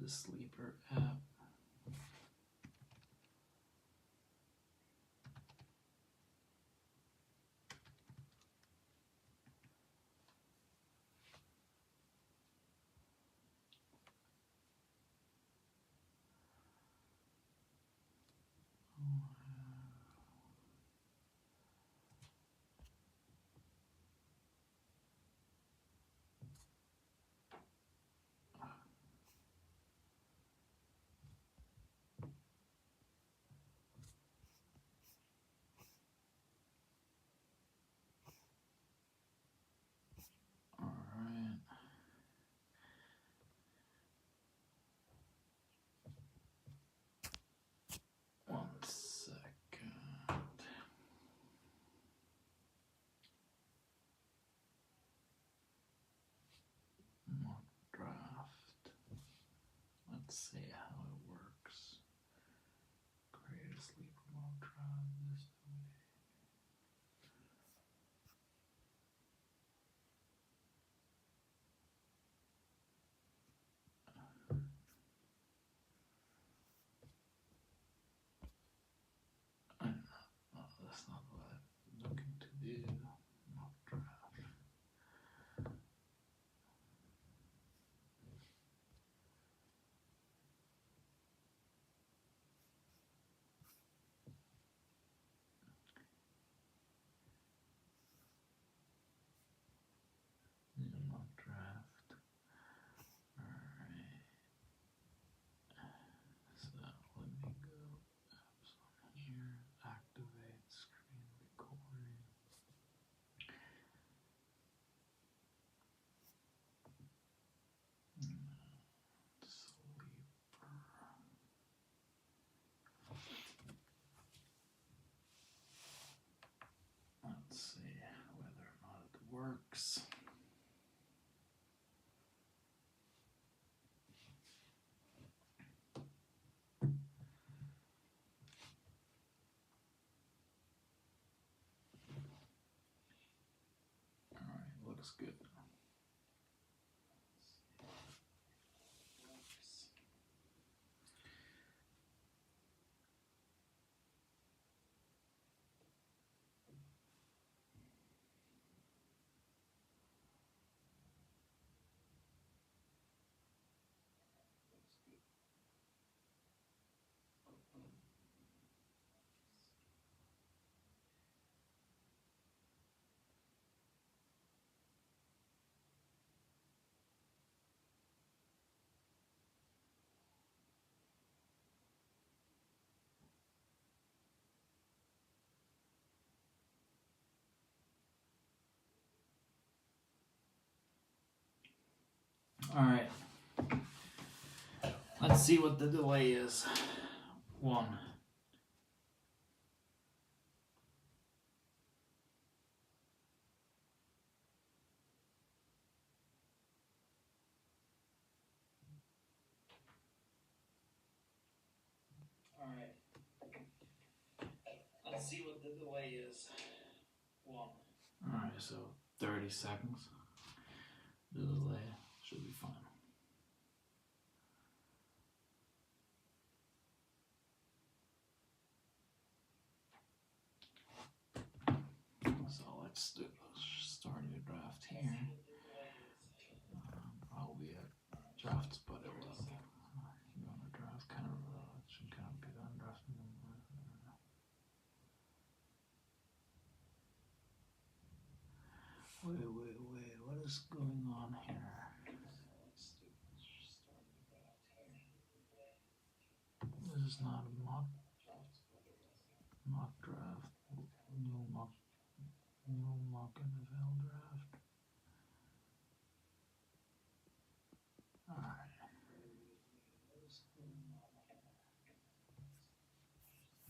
the sleeper app. Alright. One second. Mock draft. Let's see how it works. Create a sleeper mock draft this way. No, that's not what I'm looking to do. Mock draft. New mock draft. Alright. So let me go apps on here. Activate screen recording. Sleeper. Let's see whether or not it works. Alright, looks good. Alright. Let's see what the delay is. 1. Alright. Let's see what the delay is. 1. Alright, so 30 seconds. The delay should be fine. So let's start your draft here. Probably a draft spot it will. You want to draft kind of should kind of be done drafting them. Wait, what is going on here? This is not a mock draft. New mock NFL draft. Alright.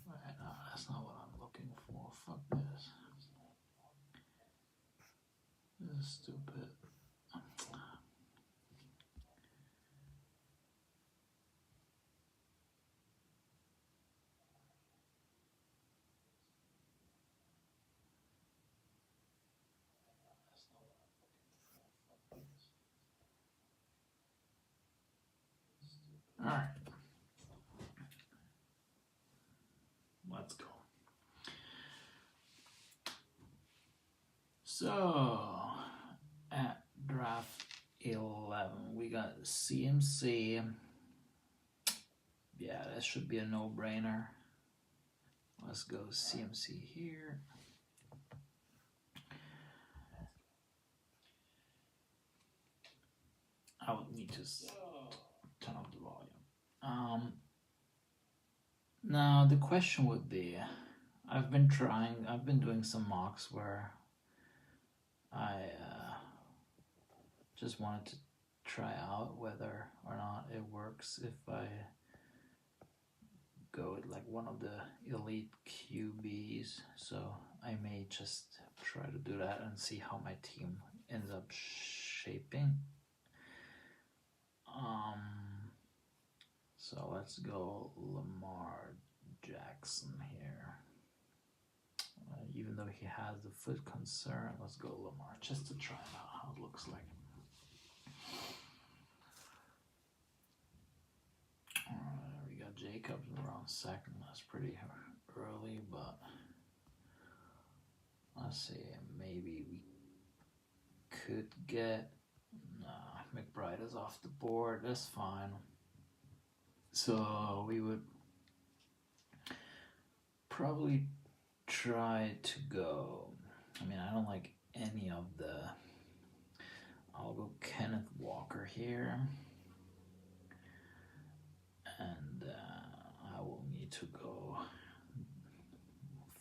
Right, no, that's not what I'm looking for. Fuck this. This is stupid. let's go. So at draft 11, we got CMC. Yeah, that should be a no-brainer. Let's go CMC here. I would need to turn up the volume. Now the question would be, I've been doing some mocks where I just wanted to try out whether or not it works if I go with like one of the elite QBs. So I may just try to do that and see how my team ends up shaping. So let's go Lamar Jackson here. Even though he has the foot concern, let's go Lamar just to try out how it looks like. Alright, we got Jacobs around second. That's pretty early, but let's see. Maybe we could get. Nah, McBride is off the board. That's fine. So we would probably try to go. I mean, I don't like any of the. I'll go Kenneth Walker here. And I will need to go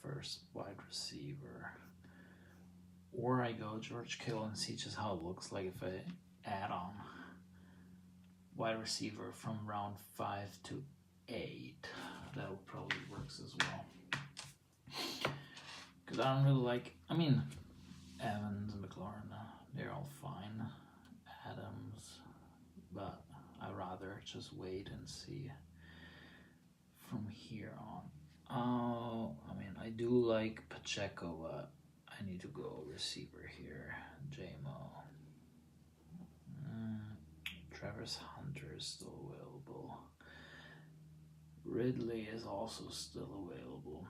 first wide receiver. Or I go George Kittle and see just how it looks like if I add on wide receiver from round 5 to 8. That probably works as well. Because I don't really like, I mean, Evans and McLaurin, they're all fine. Adams, but I'd rather just wait and see from here on. I mean, I do like Pacheco, but I need to go receiver here. J-Mo. Travis Hunter is still available. Ridley is also still available.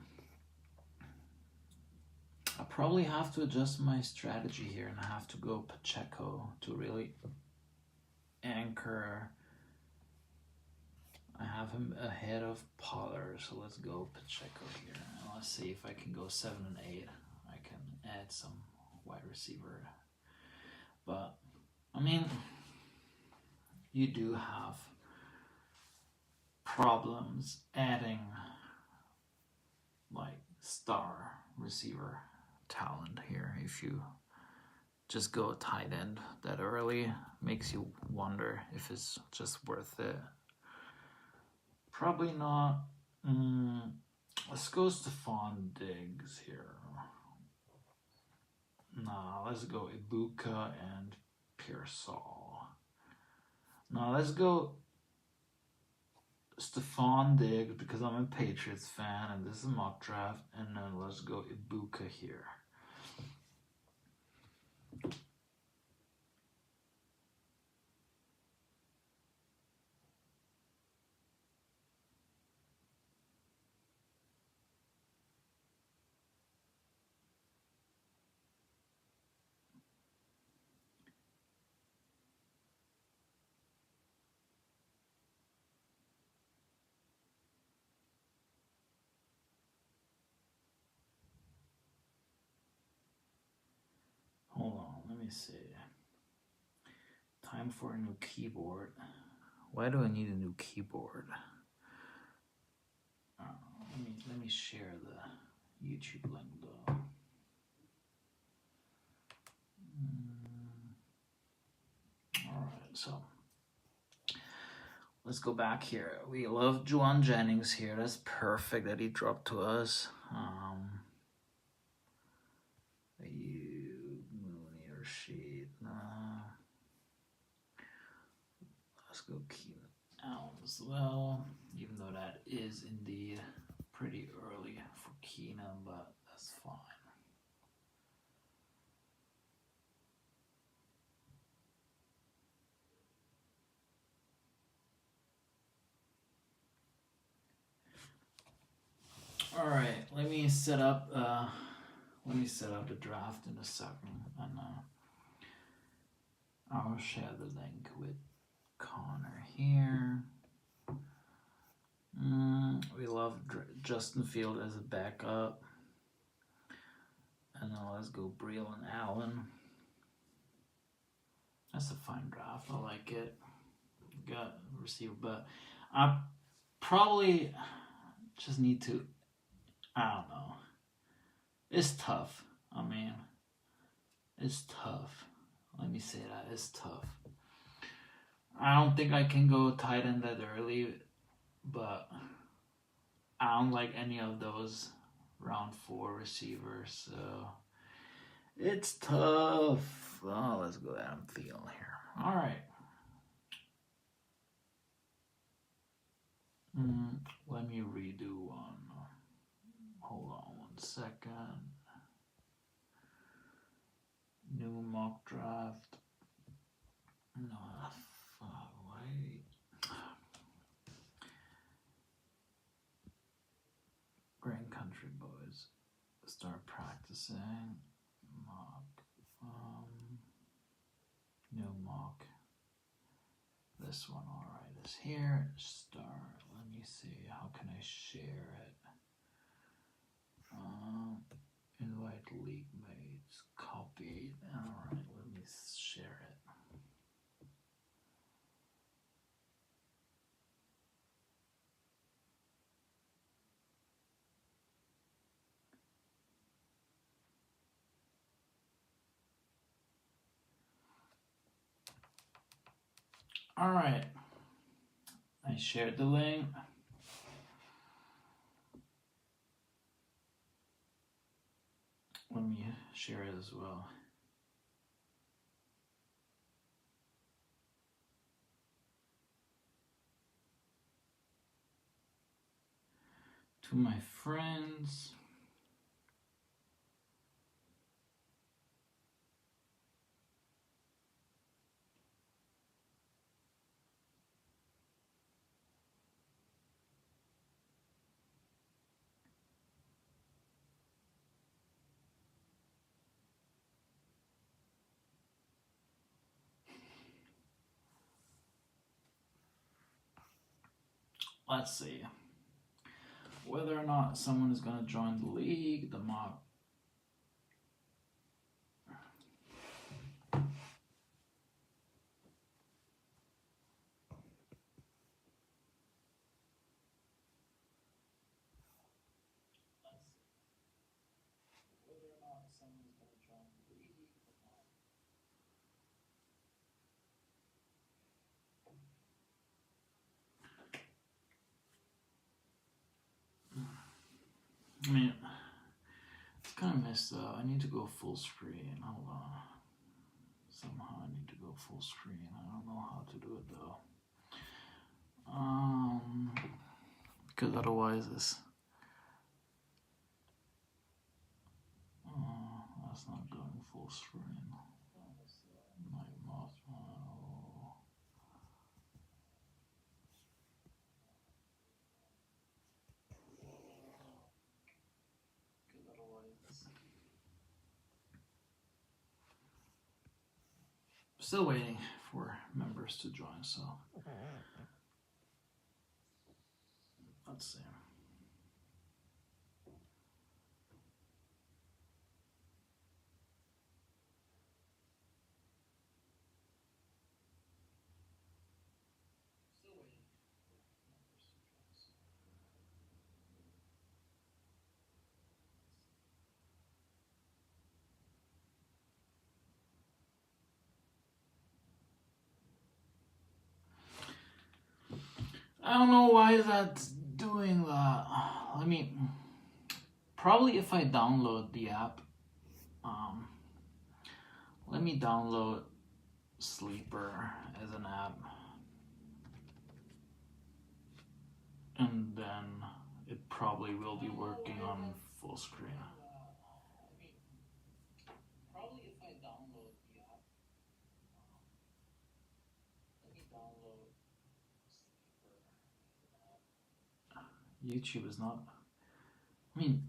I probably have to adjust my strategy here and I have to go Pacheco to really anchor. I have him ahead of Pollard, so let's go Pacheco here. And let's see if I can go 7 and 8. I can add some wide receiver. But, I mean, you do have problems adding like star receiver talent here. If you just go tight end that early, makes you wonder if it's just worth it. Probably not. Let's go Stephon Diggs here. Nah, let's go Ibuka and Pearsall. Now let's go Stephon Diggs because I'm a Patriots fan and this is a mock draft. And then let's go Ibuka here. Hold on, let me see. Time for a new keyboard. Why do I need a new keyboard? Let me share the YouTube link though. Alright, so let's go back here. We love Juwan Jennings here. That's perfect that he dropped to us. Mooney or Sheet. Let's go Keenan Allen as well. Even though that is indeed pretty early for Keenan, but that's fine. All right, let me set up the draft in a second, and I'll share the link with Connor here. We love Justin Field as a backup. And now let's go Briel and Allen. That's a fine draft. I like it. Got receiver, but I probably just need to. I don't know. It's tough. I mean, it's tough. Let me say that. It's tough. I don't think I can go tight end that early, but I don't like any of those round 4 receivers, so it's tough. Oh, let's go Adam Thielen here. All right. Let me redo one. Hold on 1 second. New mock draft. No, wait. Grand Country Boys. Start practicing. Mock. New mock. This one, alright, is here. Start. Let me see. How can I share it? Invite league mates. Copy. Alright, let me share it. Alright. I shared the link. Let me share it as well. To my friends. Let's see. Whether or not someone is going to join the league, the mock. I mean, it's kind of messed up. I need to go full screen. Hold on. Somehow I need to go full screen. I don't know how to do it though. Because otherwise it's. That's not going full screen. My mouse. Still waiting for members to join, so let's see. I don't know why that's doing that. Let me. Probably if I download the app. Let me download Sleeper as an app. And then it probably will be working on full screen. Probably if I download the app. Let me download Sleeper as an app. YouTube is not I mean,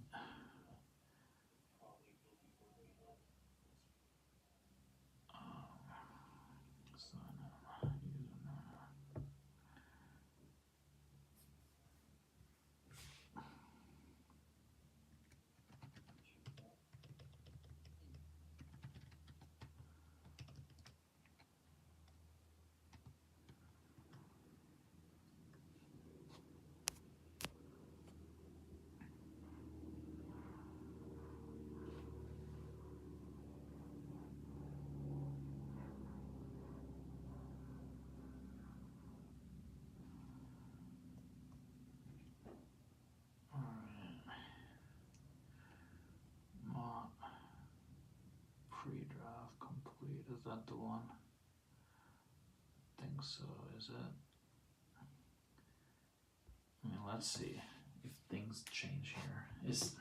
pre-draft complete. Is that the one? I think so. Is it? I mean, let's see if things change here. Is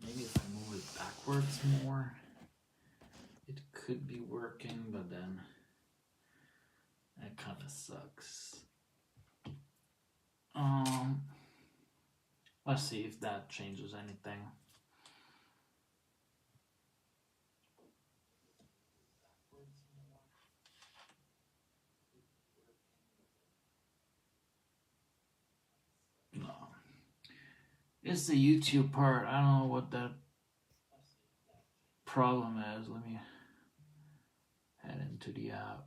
maybe if I move it backwards more, it could be working, but then that kind of sucks. Let's see if that changes anything. No. It's the YouTube part. I don't know what that problem is. Let me head into the app.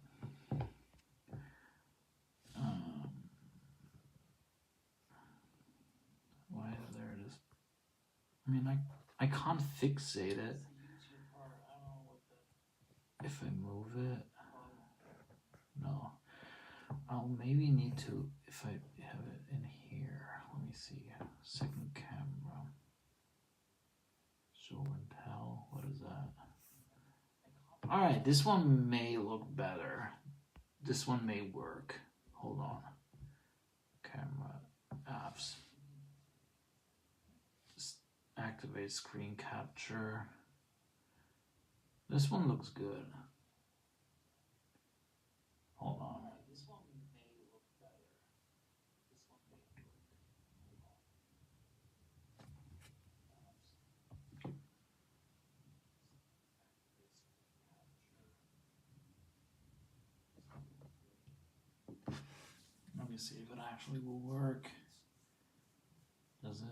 Why there it is. I mean, I can't fixate it. If I move it, no. I'll maybe need to, if I have it in here, let me see, second camera, show and tell, what is that? Alright, this one may look better. This one may work. Hold on. Camera, apps. Activate screen capture. This one looks good. Hold on. Let me see if it actually will work. Does it?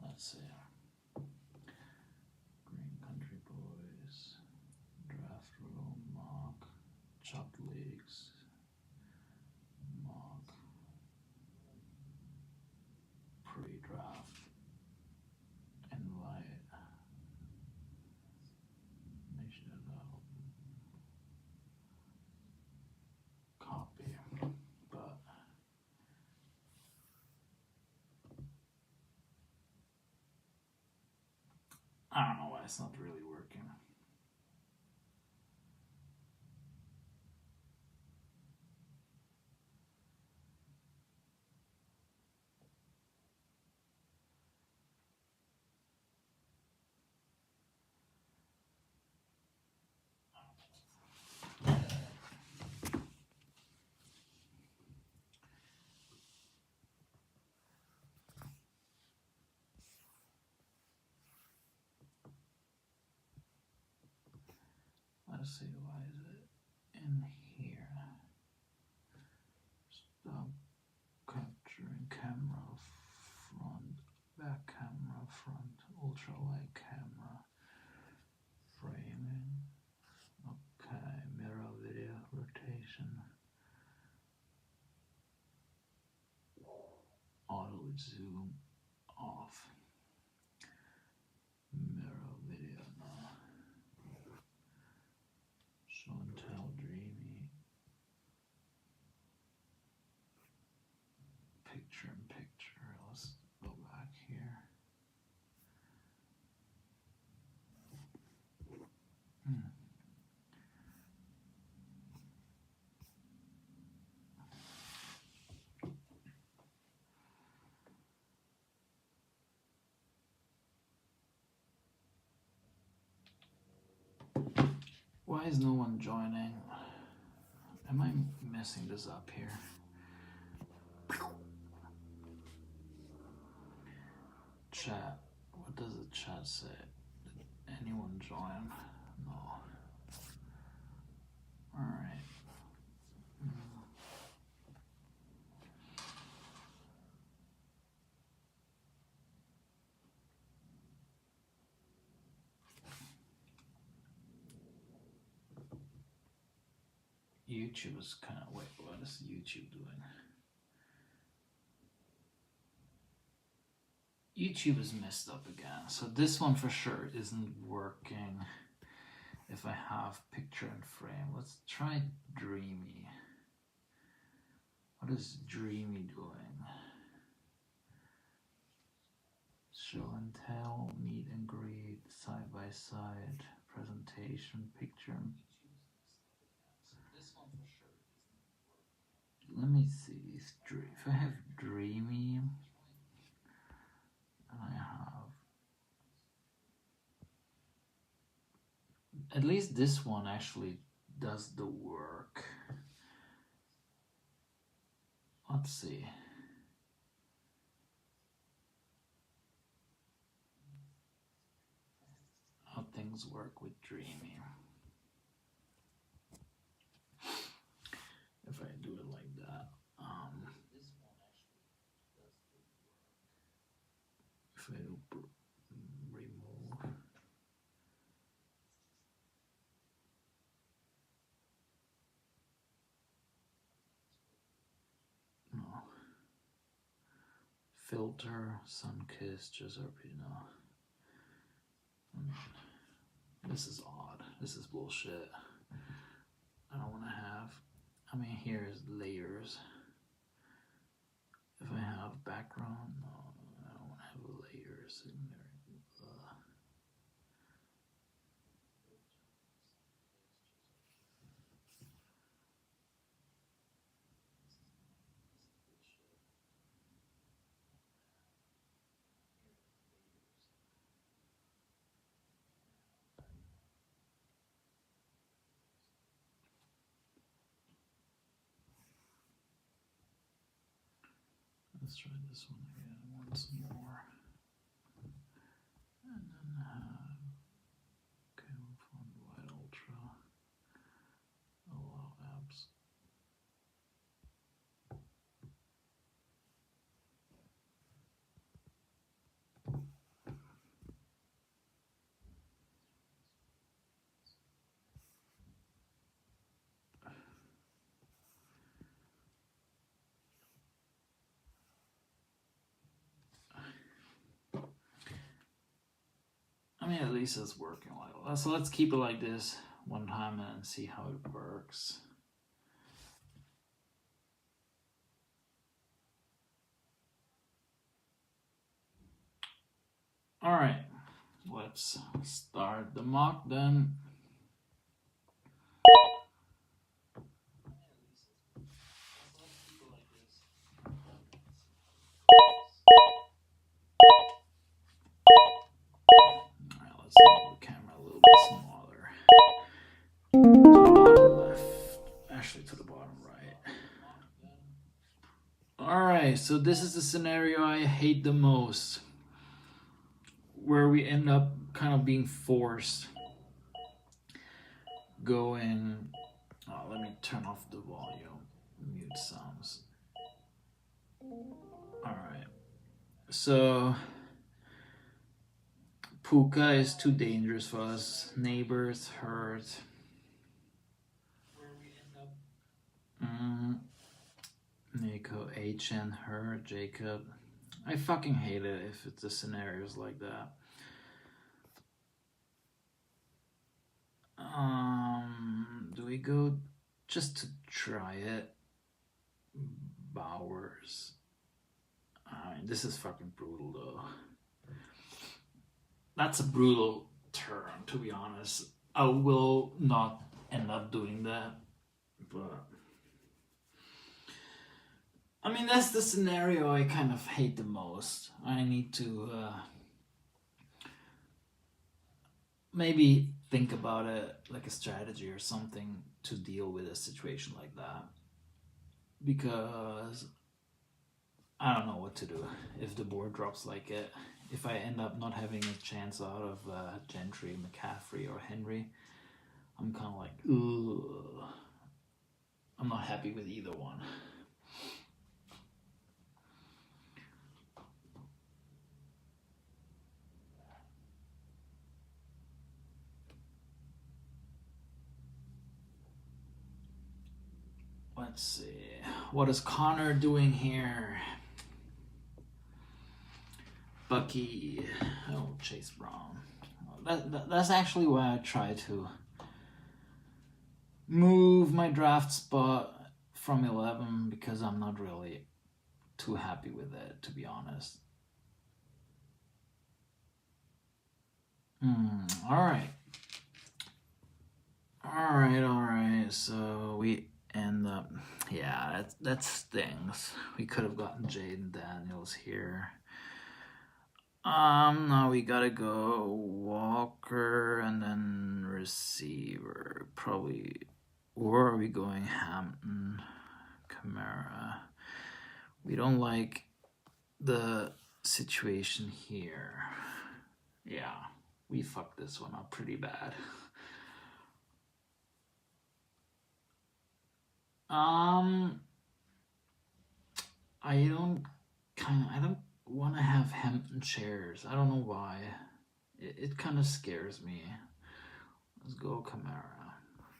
Let's see. Green Country Boys, Draft Room, Mock, Chopped Leagues, Mock, Pre-Draft, Invite, Nation Out, Copy, but I don't know why it's not really working. Let's see, why is it in here? Stop capturing camera front, back camera front, ultralight camera, framing, okay, mirror video rotation, auto zoom off. Why is no one joining? Am I messing this up here? Chat. What does the chat say? Did anyone join? No. Alright. YouTube is kind of, wait, what is YouTube doing? YouTube is messed up again. So this one for sure isn't working if I have picture in frame. Let's try Dreamy. What is Dreamy doing? Show and tell, meet and greet, side by side, presentation, picture. Let me see. If I have Dreamy, and I have at least this one actually does the work. Let's see. How things work with Dreamy. If I do it like that. If I do remove. No. Filter, Sunkiss, just no. This is odd. This is bullshit. I don't want to have. I mean, here's layers. If I have background, no, I don't want to have layers in there. Let's try this one again once more. And then have camera font wide ultra. Allow apps. I mean, at least it's working like that. So let's keep it like this one time and see how it works. All right, let's start the mock then. Alright, let's make the camera a little bit smaller. To the bottom left, actually to the bottom right. Alright, so this is the scenario I hate the most, where we end up kind of being forced going. Oh, let me turn off the volume, mute sounds. Alright, so Puka is too dangerous for us. Neighbors hurt. Nico, HN, her, Jacob. I fucking hate it if it's the scenarios like that. Do we go just to try it? Bowers. I mean, this is fucking brutal though. That's a brutal turn, to be honest. I will not end up doing that, but I mean, that's the scenario I kind of hate the most. I need to maybe think about it like a strategy or something to deal with a situation like that, because I don't know what to do if the board drops like it. If I end up not having a chance out of Gentry, McCaffrey, or Henry, I'm kind of like, ugh. I'm not happy with either one. Let's see. What is Connor doing here? Bucky. Oh, Chase Brown. That's actually why I try to move my draft spot from 11, because I'm not really too happy with it, to be honest. Alright. Alright. So we end up... Yeah, that stings. We could have gotten Jaden Daniels here. Now we gotta go Walker and then receiver. Probably... Or are we going Hampton, Kamara? We don't like the situation here. Yeah, we fucked this one up pretty bad. I don't want to have Hampton shares. I don't know why. It kind of scares me. Let's go Kamara.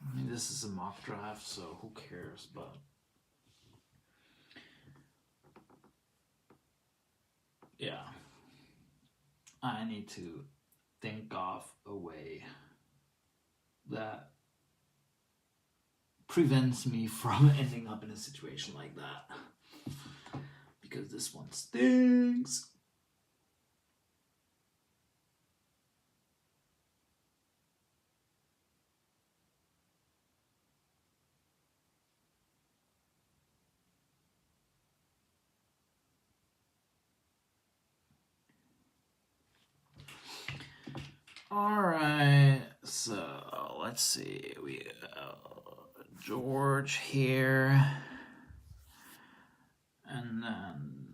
I mean, this is a mock draft, so who cares? But yeah, I need to think of a way that prevents me from ending up in a situation like that, because this one stinks. All right, so let's see. We George here, and then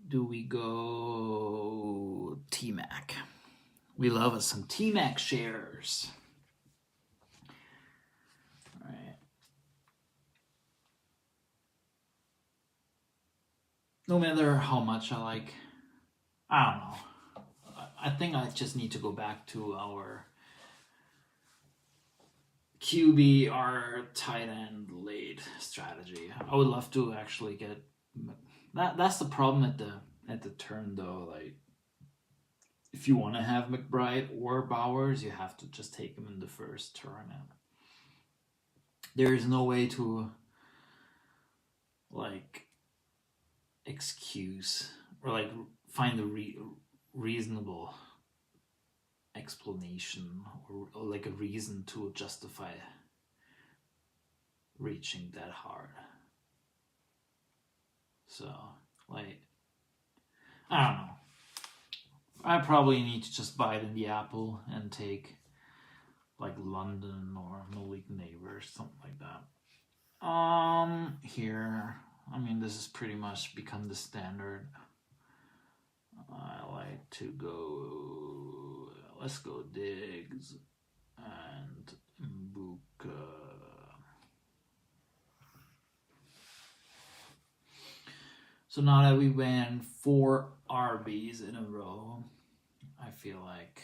do we go T-Mac? We love us some T-Mac shares. All right. No matter how much I like, I don't know. I think I just need to go back to our QB, our tight end late strategy. I would love to actually get that. That's the problem at the turn though. Like, if you want to have McBride or Bowers, you have to just take them in the first turn. And there is no way to like excuse or like find a reasonable explanation or like a reason to justify reaching that hard. So, like, I don't know. I probably need to just bite in the apple and take like London or Malik Neighbors, something like that. Here, I mean, this has pretty much become the standard. I like to go, let's go Diggs and Mbuka. So now that we went 4 RBs in a row, I feel like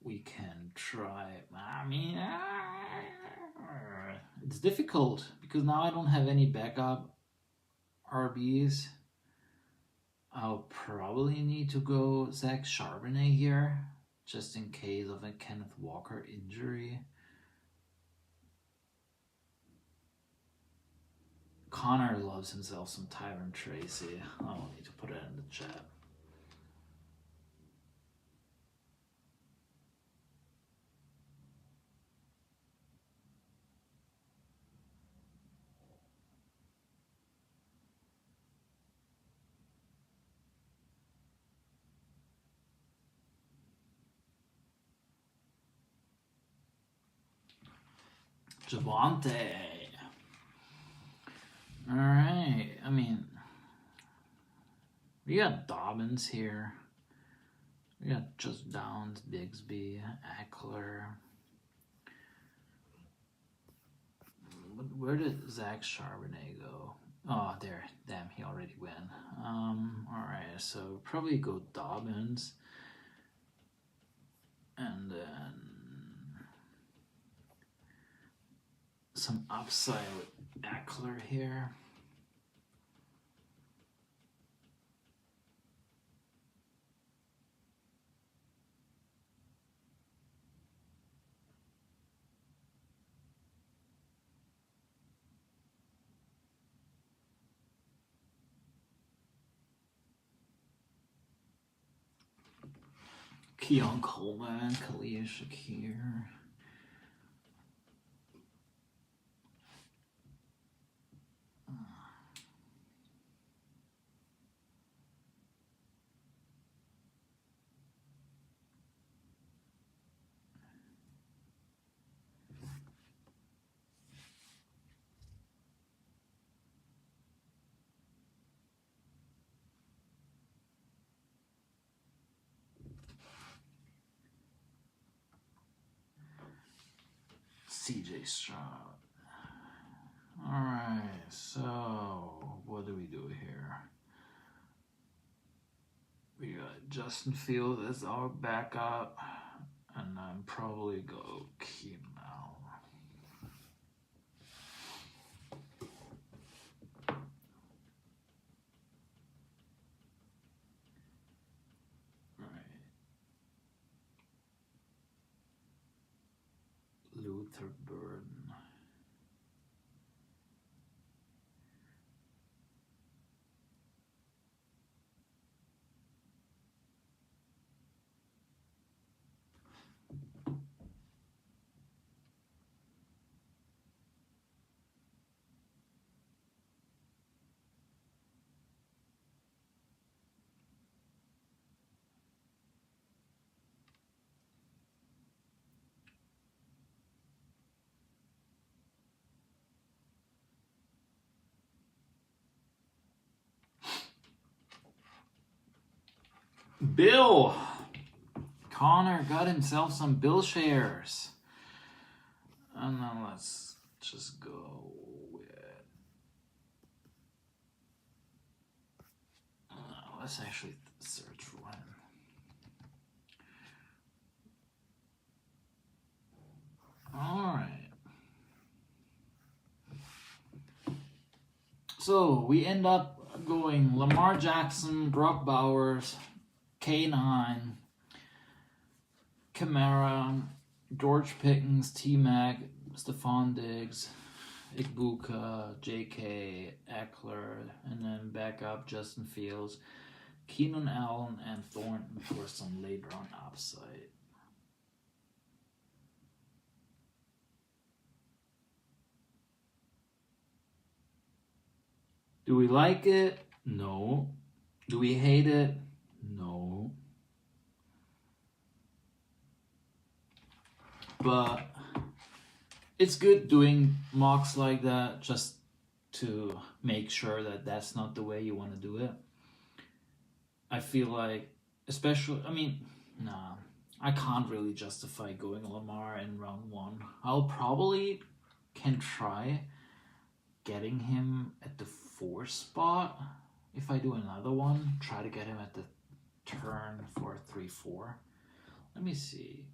we can try. I mean, it's difficult because now I don't have any backup RBs. I'll probably need to go Zach Charbonnet here, just in case of a Kenneth Walker injury. Connor loves himself some Tyron Tracy. I'll need to put it in the chat. Javante. All right. I mean, we got Dobbins here. We got just Downs, Bigsby, Eckler. Where did Zach Charbonnet go? Oh, there. Damn, he already went. Alright, so probably go Dobbins. And then some upside with Eckler here. Keon Coleman, Khalil Shakir. CJ Stroud. Alright, so what do we do here? We got Justin Fields as our backup, and then probably go Keenan Allen. Right. Luther Burden. Bill! Connor got himself some Bill shares. And then let's just go with... let's actually search for him. Alright. So we end up going Lamar Jackson, Brock Bowers, K9, Kamara, George Pickens, T-Mac, Stephon Diggs, Igbuka, JK, Eckler, and then back up Justin Fields, Keenan Allen, and Thornton for some later on upside. Do we like it? No. Do we hate it? No. But it's good doing mocks like that just to make sure that that's not the way you want to do it. I feel like, especially, I mean, nah, I can't really justify going Lamar in round 1. I'll probably can try getting him at the 4 spot. If I do another one, try to get him at the turn for 3-4. Let me see.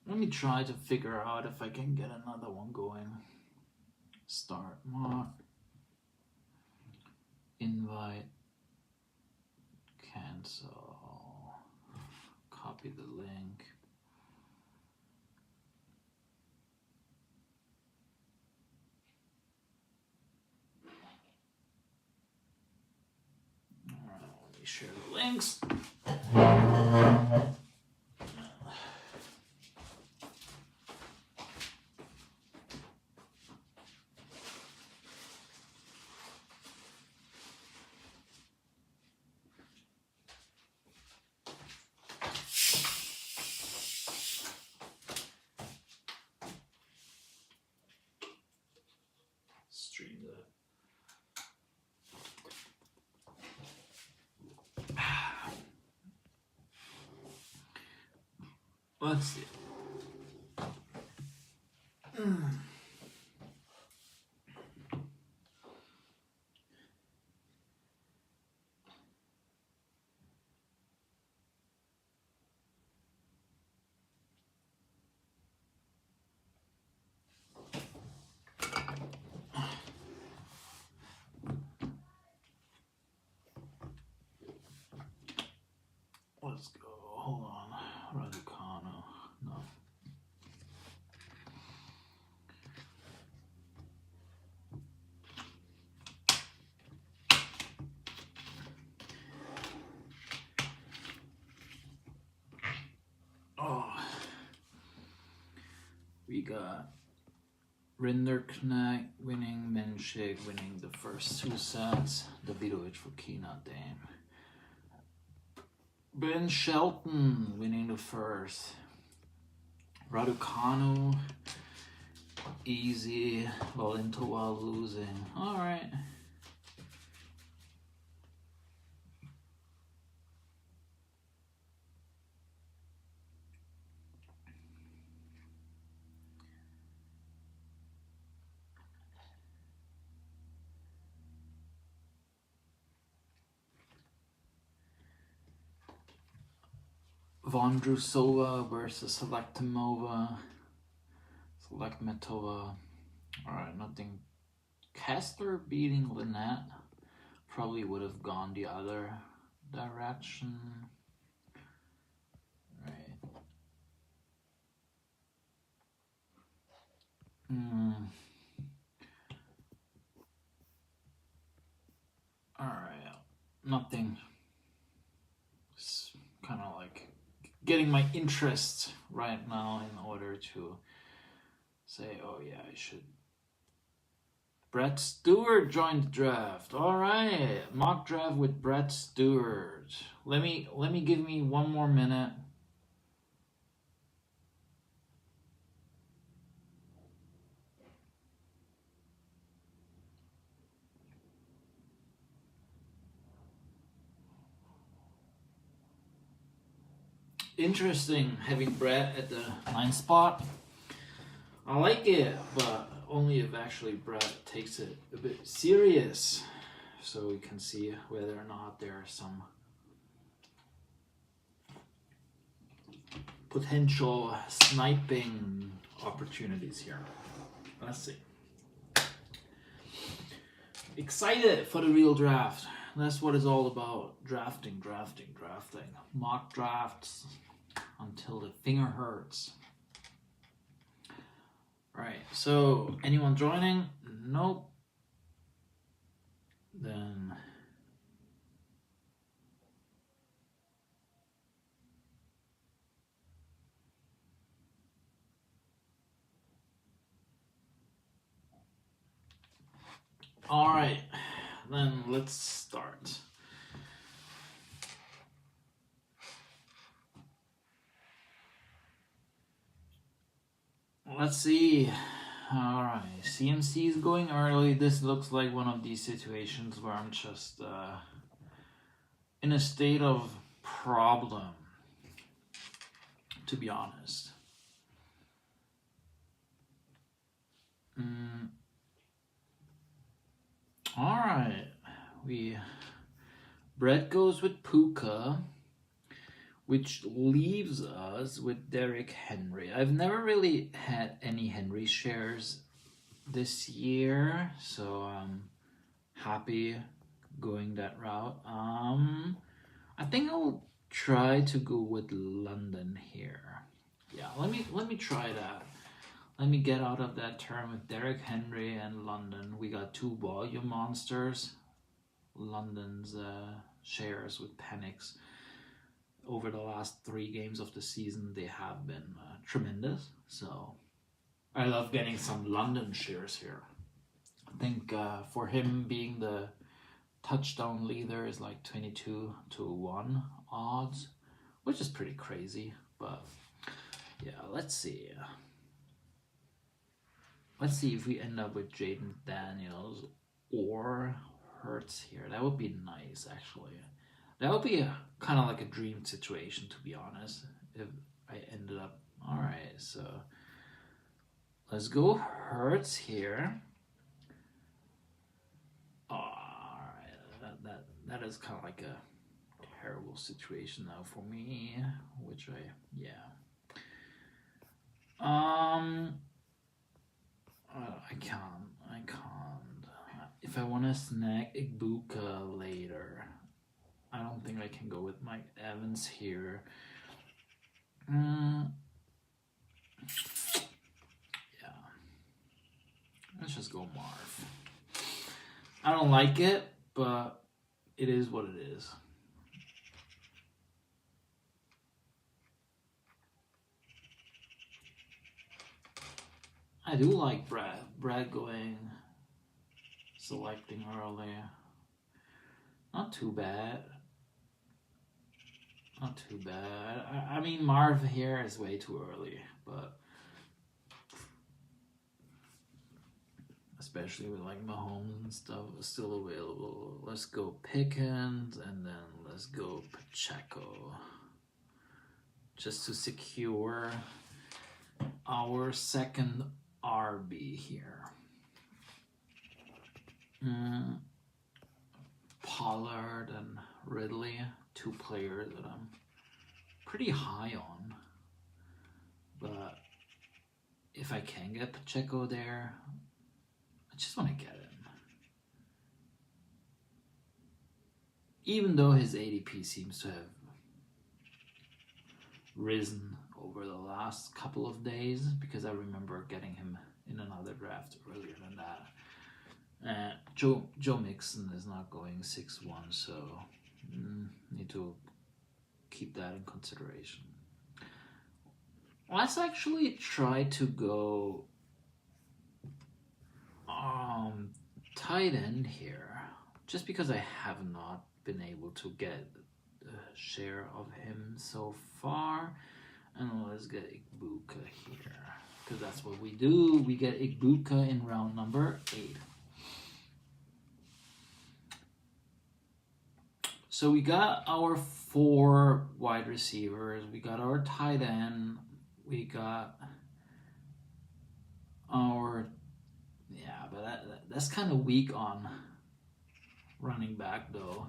Let me try to figure out if I can get another one going. Start mock. Invite. Cancel. Copy the link. links. Stream that. Let's see. Let's go. Hold on. Raducanu. No. Oh. We got Rinderknecht winning, Menchik winning the first 2 sets, Davidovic Fokina, damn. Ben Shelton winning the first, Raducanu, easy, Valentova losing, alright. Vondrousova versus Selektimova. Selekmetova. Alright, nothing. Kessler beating Lynette. Probably would have gone the other direction. Right. Alright. Nothing. It's kind of like getting my interest right now in order to say, oh yeah, I should. Brett Stewart joined the draft. All right, mock draft with Brett Stewart. Let me give me 1 more minute. Interesting having Brett at the 9th spot. I like it, but only if actually Brett takes it a bit serious, so we can see whether or not there are some potential sniping opportunities here. Let's see. Excited for the real draft. That's what it's all about. Drafting. Mock drafts until the finger hurts. Right, so anyone joining? Nope. Then all right, then let's start. Let's see. All right, CMC is going early. This looks like one of these situations where I'm just in a state of problem, to be honest. All right, Brett goes with Puka, which leaves us with Derrick Henry. I've never really had any Henry shares this year, so I'm happy going that route. I think I'll try to go with London here. Yeah, let me try that. Let me get out of that term with Derrick Henry and London. We got 2 volume monsters. London's shares with Penix over the last 3 games of the season. They have been tremendous. So I love getting some London shares here. I think for him being the touchdown leader is like 22-1 odds, which is pretty crazy. But yeah, let's see. Let's see if we end up with Jaden Daniels or Hurts here. That would be nice, actually. That would be kind of like a dream situation, to be honest, if I ended up. All right, so let's go Hurts here. All right, that is kind of like a terrible situation now for me, which I can't. If I want to snag Ibuka later, I don't think I can go with Mike Evans here. Yeah. Let's just go Marv. I don't like it, but it is what it is. I do like Brad. Brad selecting early. Not too bad. Not too bad. I mean, Marv here is way too early, but especially with like Mahomes and stuff still available. Let's go Pickens and then let's go Pacheco. Just to secure our second RB here. Pollard and Ridley, 2 players that I'm pretty high on. But if I can get Pacheco there, I just want to get him. Even though his ADP seems to have risen over the last couple of days, because I remember getting him in another draft earlier than that. Joe Mixon is not going 6-1, so need to keep that in consideration. Let's actually try to go tight end here, just because I have not been able to get a share of him so far. And let's get Ibuka here, because that's what we do. We get Ibuka in round number 8. So we got our 4 wide receivers. We got our tight end. We got our... Yeah, but that's kind of weak on running back, though.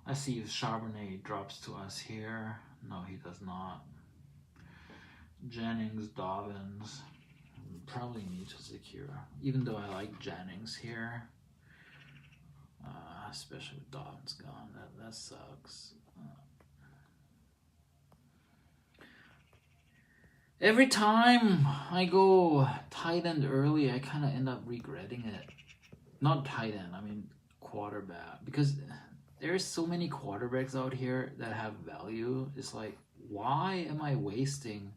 Let's see if Charbonnet drops to us here. No, he does not. Jennings, Dobbins. Probably need to secure. Even though I like Jennings here. Especially with Dobbins gone. That sucks. Every time I go tight end early, I kind of end up regretting it. Not tight end, I mean quarterback. Because there's so many quarterbacks out here that have value. It's like, why am I wasting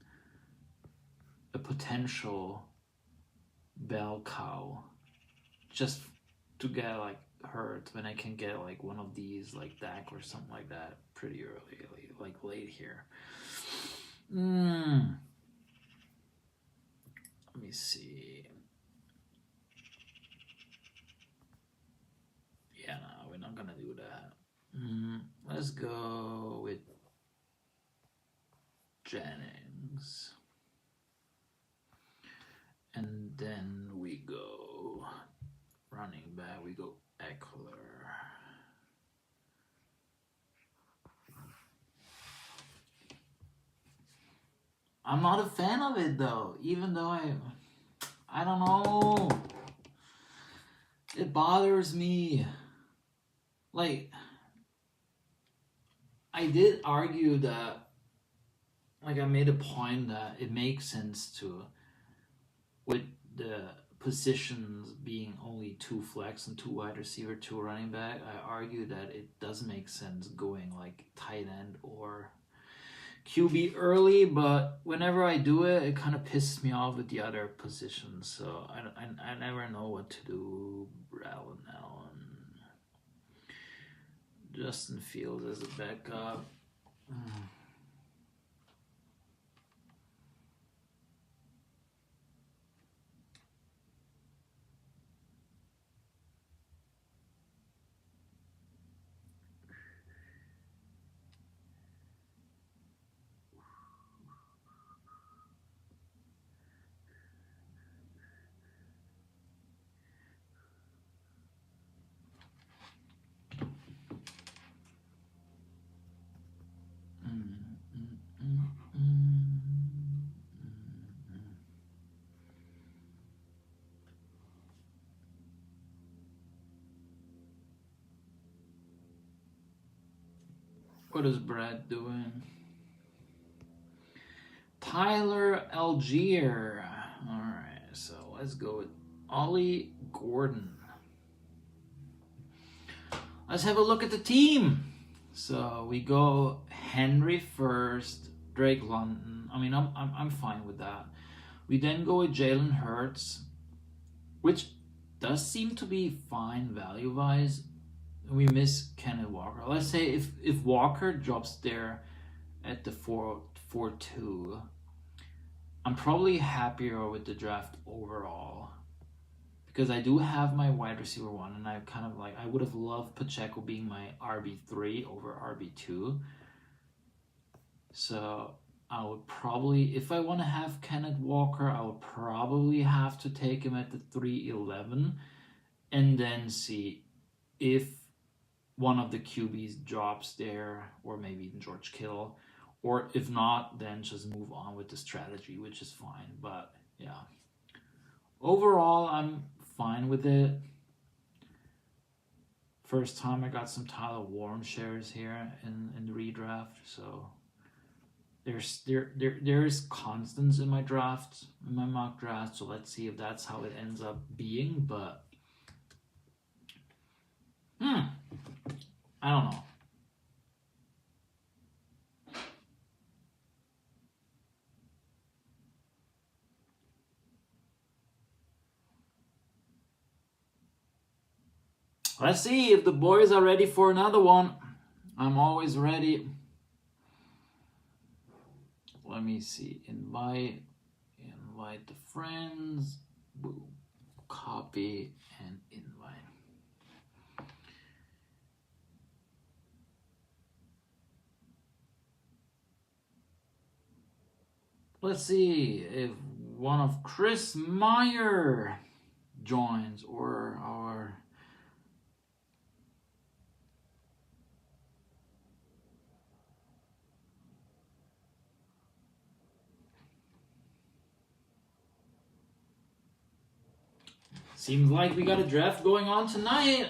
a potential bell cow just to get like hurt when I can get like one of these like Dak or something like that pretty early, like late here. Let me see. Yeah, no, we're not gonna do that. Let's go with Jennings. And then we go running back, we go Eckler. I'm not a fan of it though, even though I don't know. It bothers me. Like, I did argue that, like I made a point that it makes sense to, with the positions being only 2 flex and 2 wide receiver, 2 running back, I argue that it does make sense going like tight end or QB early, but whenever I do it, it kind of pisses me off with the other positions. So I never know what to do. Allen, Justin Fields as a backup. What is Brad doing? Tyler Algier. Alright, so let's go with Ollie Gordon. Let's have a look at the team. So we go Henry first, Drake London. I mean, I'm fine with that. We then go with Jalen Hurts, which does seem to be fine value-wise. We miss Kenneth Walker. Let's say if Walker drops there at the 4-2, I'm probably happier with the draft overall. Because I do have my wide receiver 1, and I kind of like, I would have loved Pacheco being my RB3 over RB2. So I would probably, if I want to have Kenneth Walker, I would probably have to take him at the 3-11 and then see if one of the QBs drops there, or maybe even George Kittle, or if not, then just move on with the strategy, which is fine. But yeah, overall, I'm fine with it. First time I got some Tyler Warren shares here in the redraft, so there's constants in my drafts, in my mock draft. So let's see if that's how it ends up being. But I don't know. Let's see if the boys are ready for another one. I'm always ready. Let me see. Invite the friends. Boom. Copy and invite. Let's see if one of Chris Meyer joins, or our seems like we got a draft going on tonight.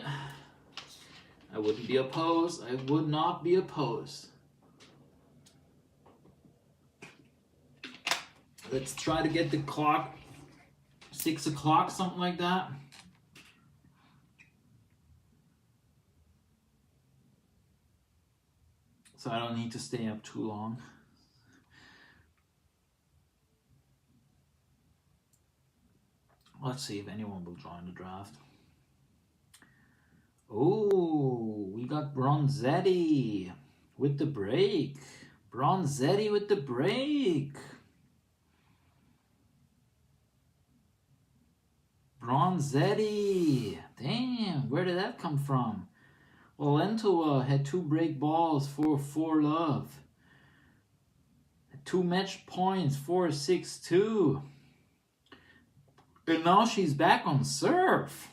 I wouldn't be opposed. I would not be opposed. Let's try to get the clock 6 o'clock, something like that. So I don't need to stay up too long. Let's see if anyone will join the draft. Oh, we got Bronzetti with the break. Bronzetti with the break. Bronzetti. Damn, where did that come from? Well, Lentua had 2 break balls for 4 love. 2 match points for 6-2. And now she's back on serve.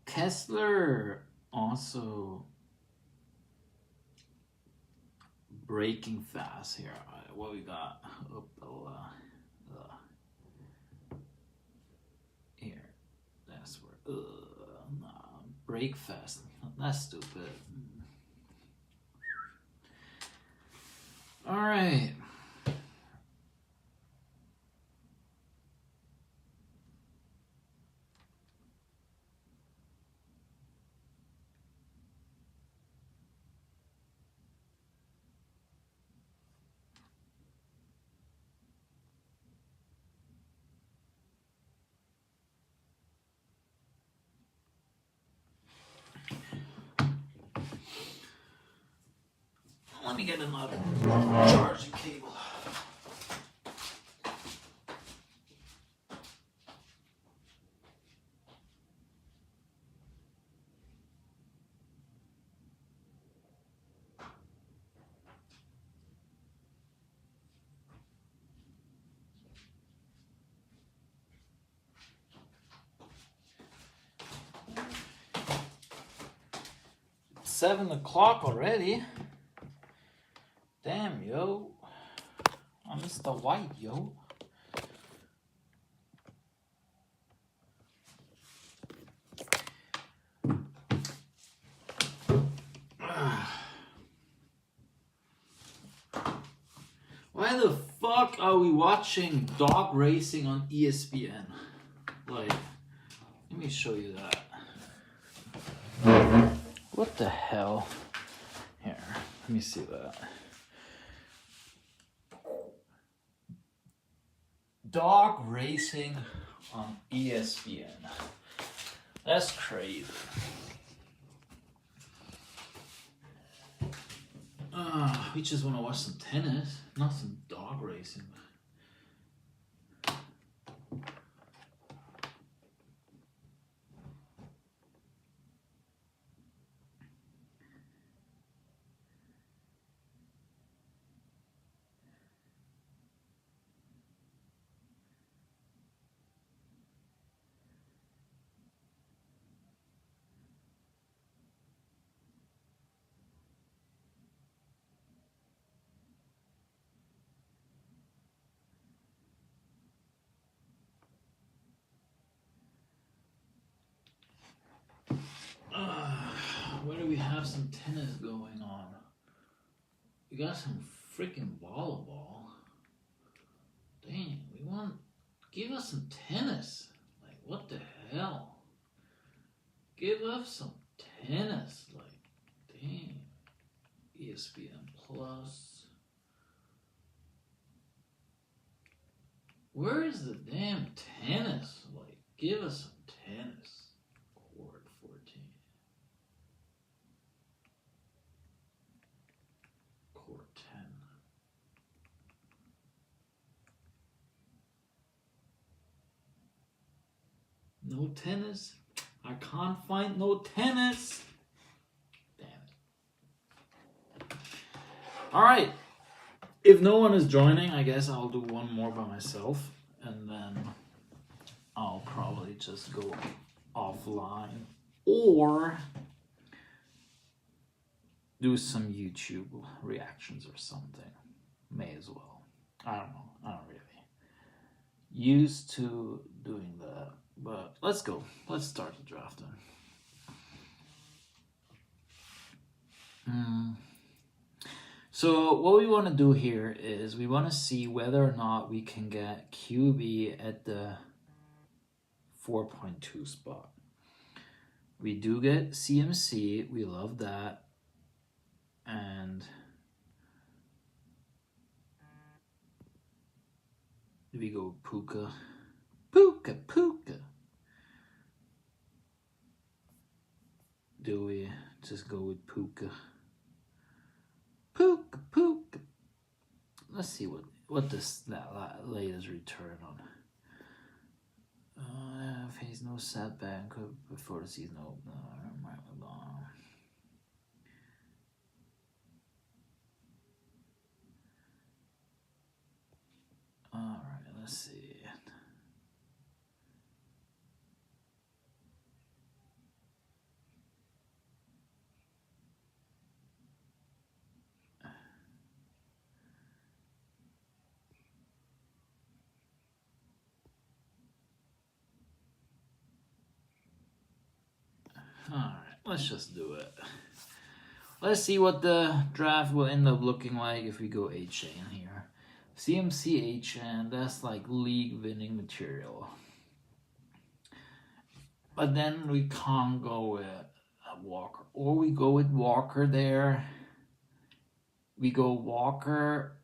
Kessler also breaking fast here. What we got? Here. That's where. Break fast. That's stupid. All right. Let me get another charging cable. It's 7 o'clock already. Damn, yo. I'm Mr. White, yo. Why the fuck are we watching dog racing on ESPN? Like, let me show you that. What the hell? Here, let me see that. Dog racing on ESPN. That's crazy. We just want to watch some tennis, not some dog racing. Where do we have some tennis going on? We got some freaking volleyball. Dang, give us some tennis. Like, what the hell? Give us some tennis. Like, dang. ESPN Plus. Where is the damn tennis? Like, give us some tennis. Court 14. Court 10. No tennis? I can't find no tennis. Damn it. Alright. If no one is joining, I guess I'll do one more by myself. And then I'll probably just go offline. Or do some YouTube reactions or something. May as well. I don't know. I don't really used to doing that. But let's go. Let's start the drafting. So what we want to do here is we want to see whether or not we can get QB at the 4.2 spot. We do get CMC. We love that. And we go Puka. Puka. Do we just go with Puka? Puka. Let's see what that latest return on. Face no setback before the season open. All right, let's see. All right, let's just do it. Let's see what the draft will end up looking like if we go HN here. CMC HN, that's like league winning material. But then we can't go with Walker. Or we go with Walker there. We go Walker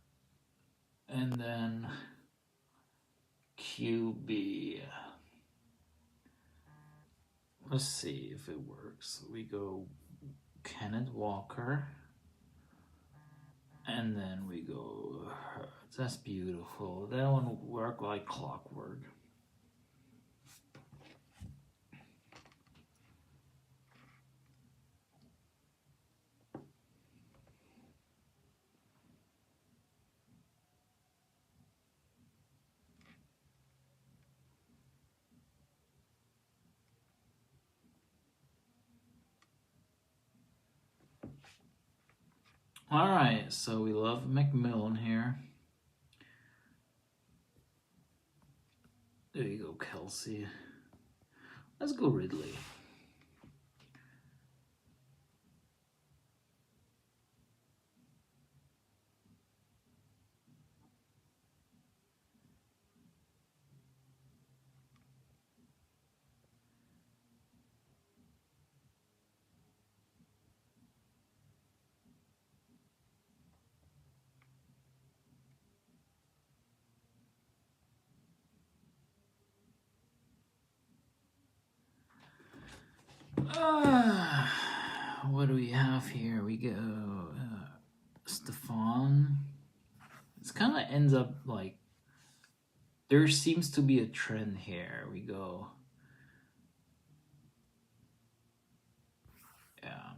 and then QB. Let's see if it works. We go Kenneth Walker. And then we go, that's beautiful. That one will work like clockwork. All right, so we love McMillan here. There you go, Kelsey. Let's go Ridley. What do we have here? We go Stefan. It's kind of ends up like there seems to be a trend here. We go. Yeah,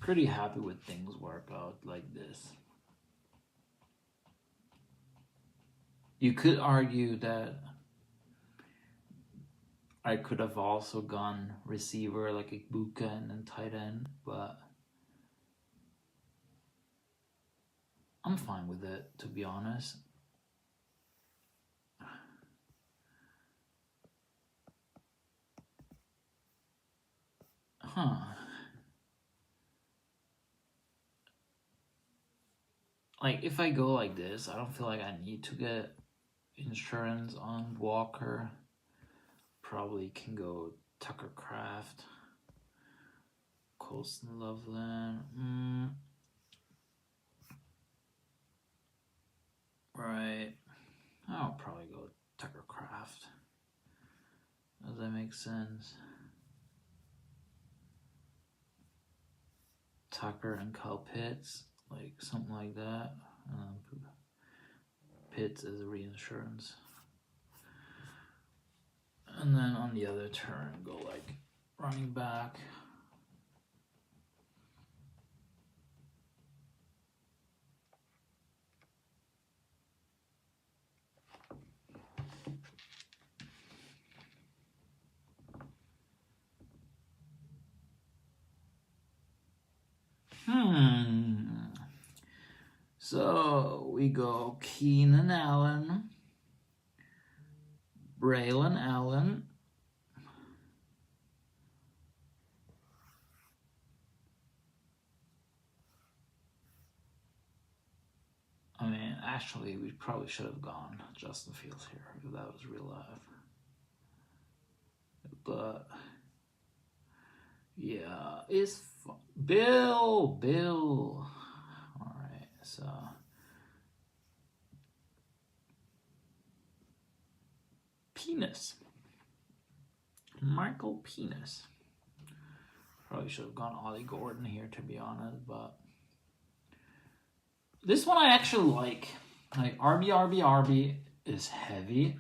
pretty happy with things work out like this. You could argue that I could have also gone receiver like Ibuka and then tight end, but I'm fine with it, to be honest. Like, if I go like this, I don't feel like I need to get insurance on Walker. Probably can go Tucker Craft, Colston Loveland. Right. I'll probably go Tucker Craft. Does that make sense? Tucker and Kyle Pitts, like something like that. Pitts as a reinsurance. And then on the other turn, go like running back. So we go Keenan Allen, Braylon Allen, I mean, actually, we probably should have gone Justin Fields here if that was real life. But yeah, it's Bill. All right, so Penis, Michael Penis. Probably should have gone Ollie Gordon here, to be honest, but this one I actually like. Like RB is heavy.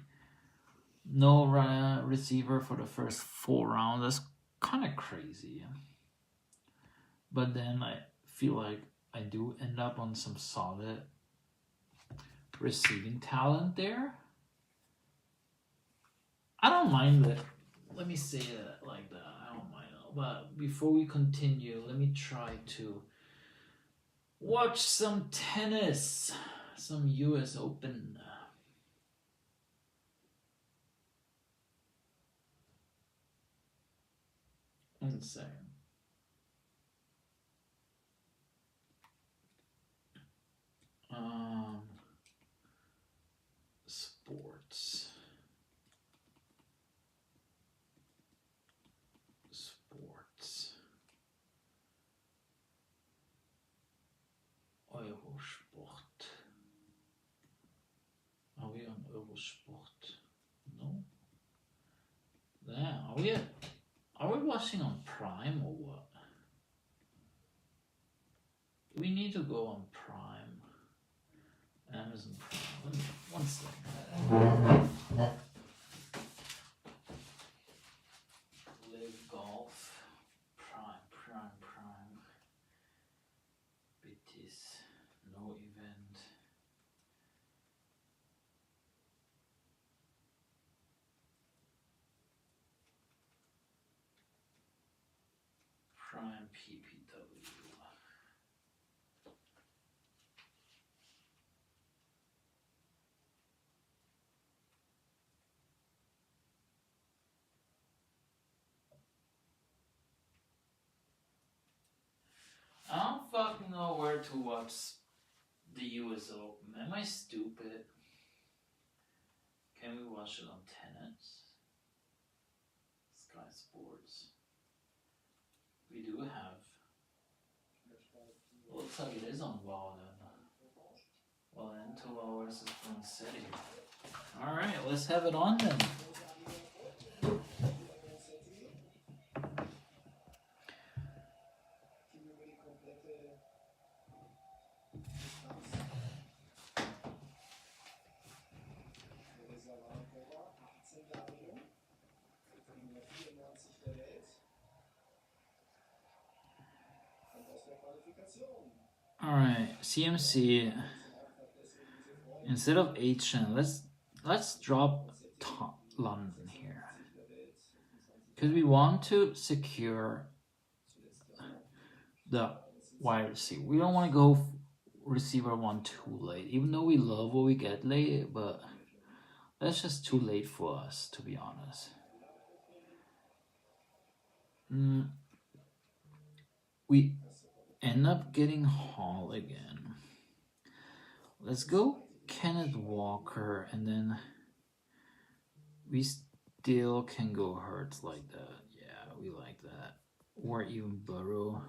No receiver for the first 4 rounds. That's kind of crazy. But then I feel like I do end up on some solid receiving talent there. I don't mind it. Let me say it like that. I don't mind it. But before we continue, let me try to watch some tennis, some US Open. One second. Eurosport. No. There. Are we watching on Prime or what? We need to go on Prime. Amazon Prime. One second. Live Golf. Prime. Betis. No event. Prime PPW. I don't fucking know where to watch the US Open. Am I stupid? Can we watch it on tennis? Sky Sports. We do have. Looks like it is on WoW then. Well, then 2 hours is from City. Alright, let's have it on then. Alright, CMC. Instead of HN, let's drop London here. Because we want to secure the wide receiver. We don't want to go receiver 1 too late. Even though we love what we get late, but that's just too late for us, to be honest. We end up getting Hall again. Let's go Kenneth Walker, and then we still can go Hurts like that. Yeah, we like that. Or even Burrow.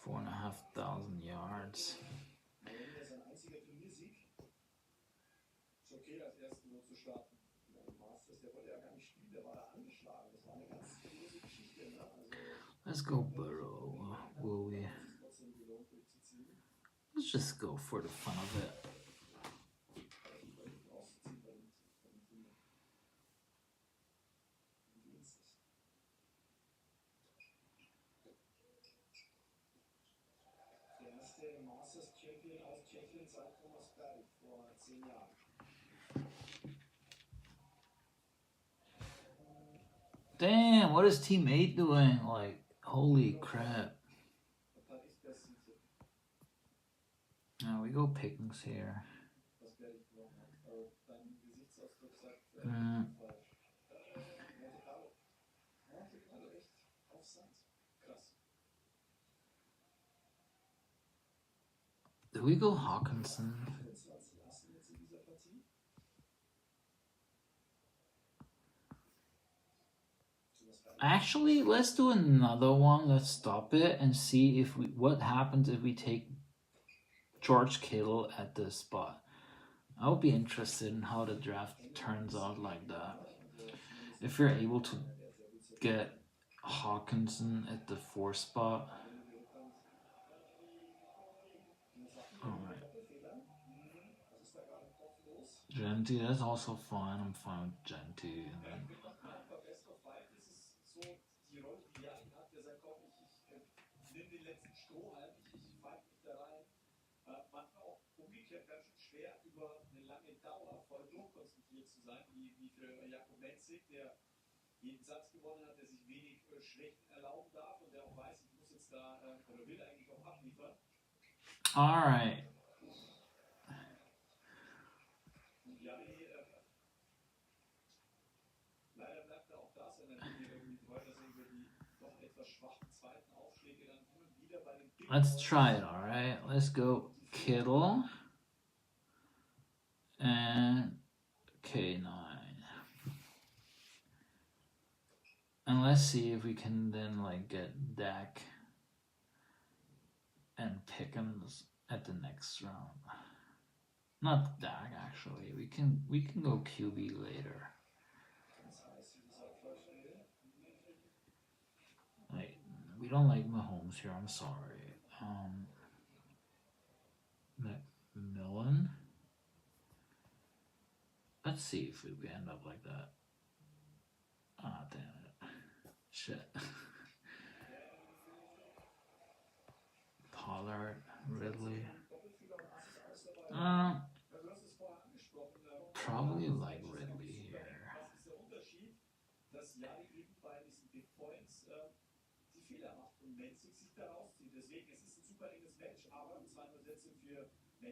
4,500 yards. Let's go Burrow. Will we? Let's just go for the fun of it. Damn, what is Team 8 doing? Like, holy crap. Now we go Pickens here. Do we go Hawkinson? Actually, let's do another one. Let's stop it and see if what happens if we take George Kittle at this spot. I would be interested in how the draft turns out like that. If you're able to get Hawkinson at the 4 spot. Alright. Genty, that's also fine. I'm fine with Genty. And then alright. Let's try it, alright? Let's go Kittle and K9. And let's see if we can then like get Dak and Pickens at the next round. Not that actually. We can go QB later. Like we don't like Mahomes here. I'm sorry. Macmillan. Let's see if we end up like that. Ah, damn it. Shit. Pollard, Ridley. Um, Probably like Ridley here.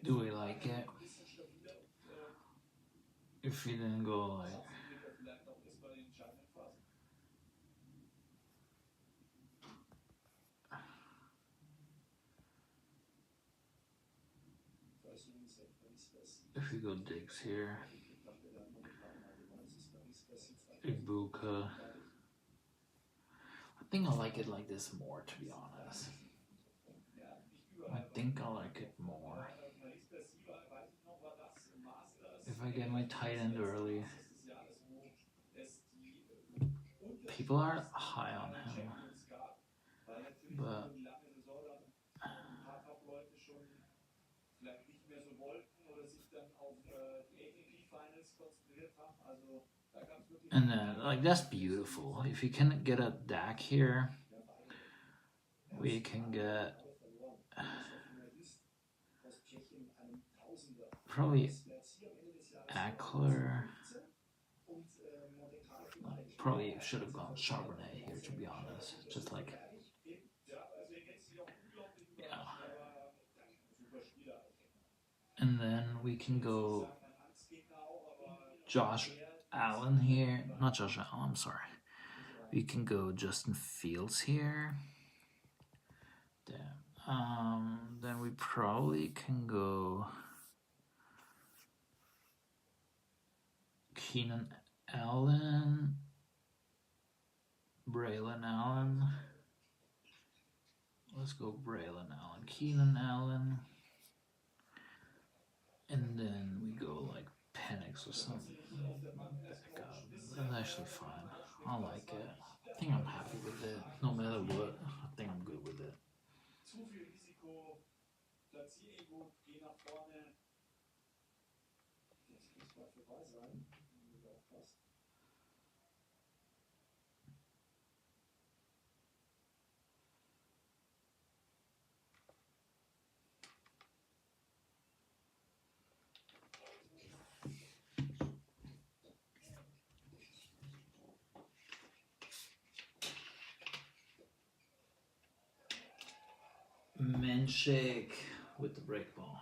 Do we like it? If we didn't go like. If we go Diggs here. Ibuka. I think I like it like this more, to be honest. I think I like it more. If I get my tight end early, people are high on him, but and then like that's beautiful. If you can get a Dak here, we can get probably Eckler. Probably should have gone Charbonnet here, to be honest. Just like, yeah. And then we can go Josh Allen here. Not Josh Allen, I'm sorry. We can go Justin Fields here. Damn. Then we probably can go Keenan Allen, Braylon Allen. Let's go Braylon Allen, Keenan Allen. And then we go like Penix or something. Backup. That's actually fine. I like it. I think I'm happy with it. No matter what, I think I'm good with it. Menshake with the break ball.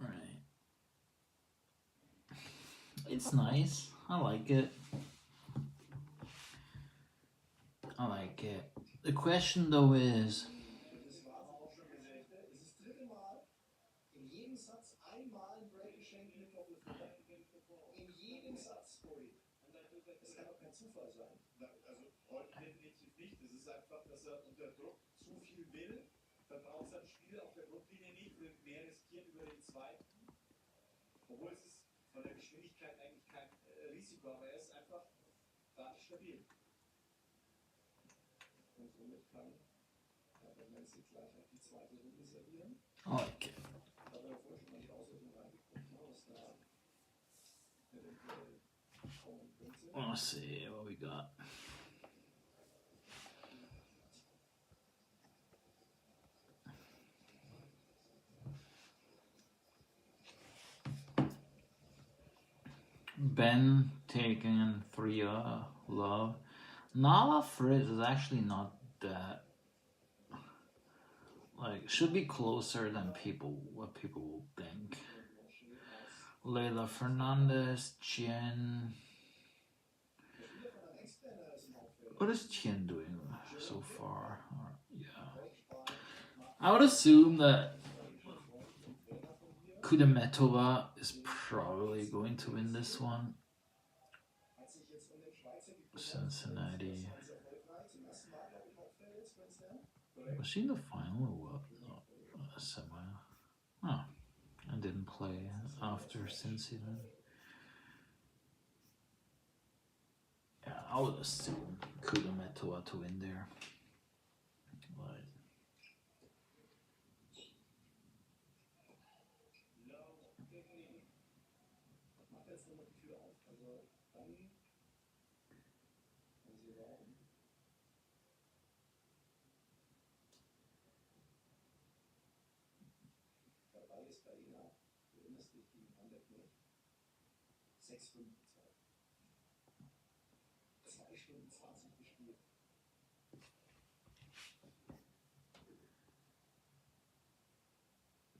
Right. It's nice. I like it. I like it. The question though is, I like it. Let's see what we got. Ben taking 3 Love. Nala Frizz is actually not that Like, should be closer than what people will think. Leila Fernandez, Chien. What is Chien doing so far? Yeah. I would assume that Kudermetova is probably going to win this one. Cincinnati. Was she in the final or what? No, semi. Oh, I didn't play after Cincy then. Yeah, I would assume Kudermetova to win there. But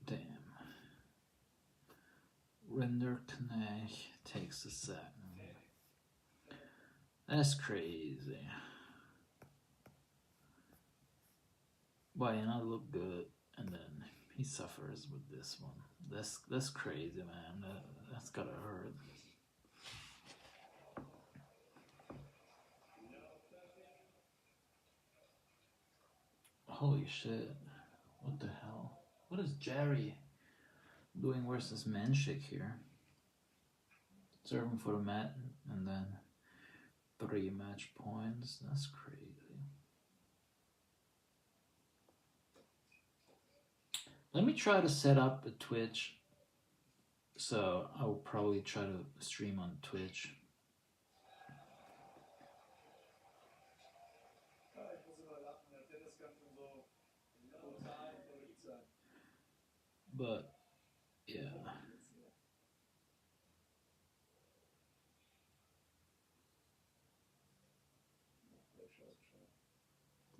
damn. Rinderknecht takes the set. That's crazy. Bayana looked good, and then he suffers with this one. That's crazy, man. That's gotta hurt. Holy shit! What the hell? What is Jerry doing versus Manshik here? Serving for the mat and then 3 match points. That's crazy. Let me try to set up a Twitch. So I will probably try to stream on Twitch. But yeah.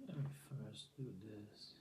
Let me first do this.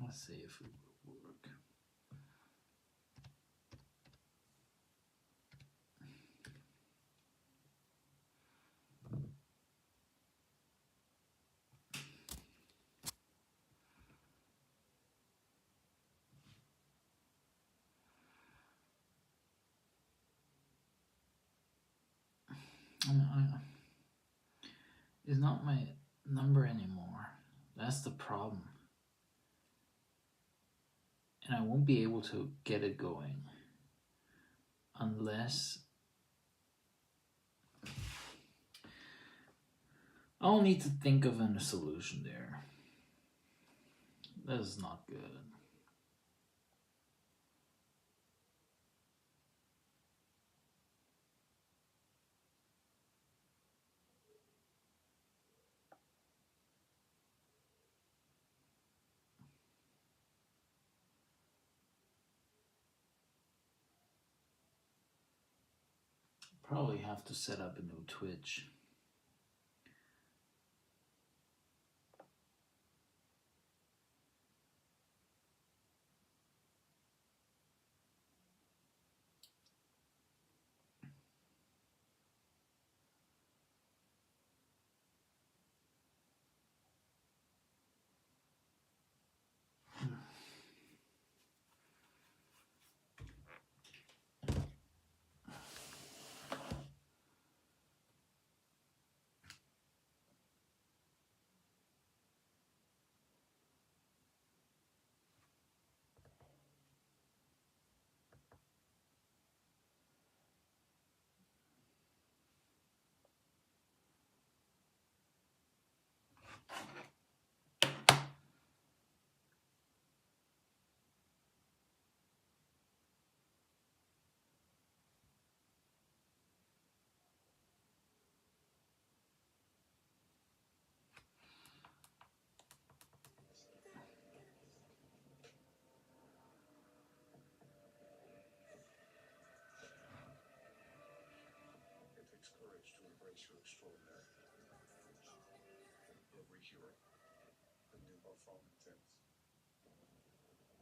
Let's see if it will work. It's not my number anymore. That's the problem. And I won't be able to get it going unless I'll need to think of a solution there. That is not good. Probably have to set up a new Twitch. pure, the nouveau foam tints.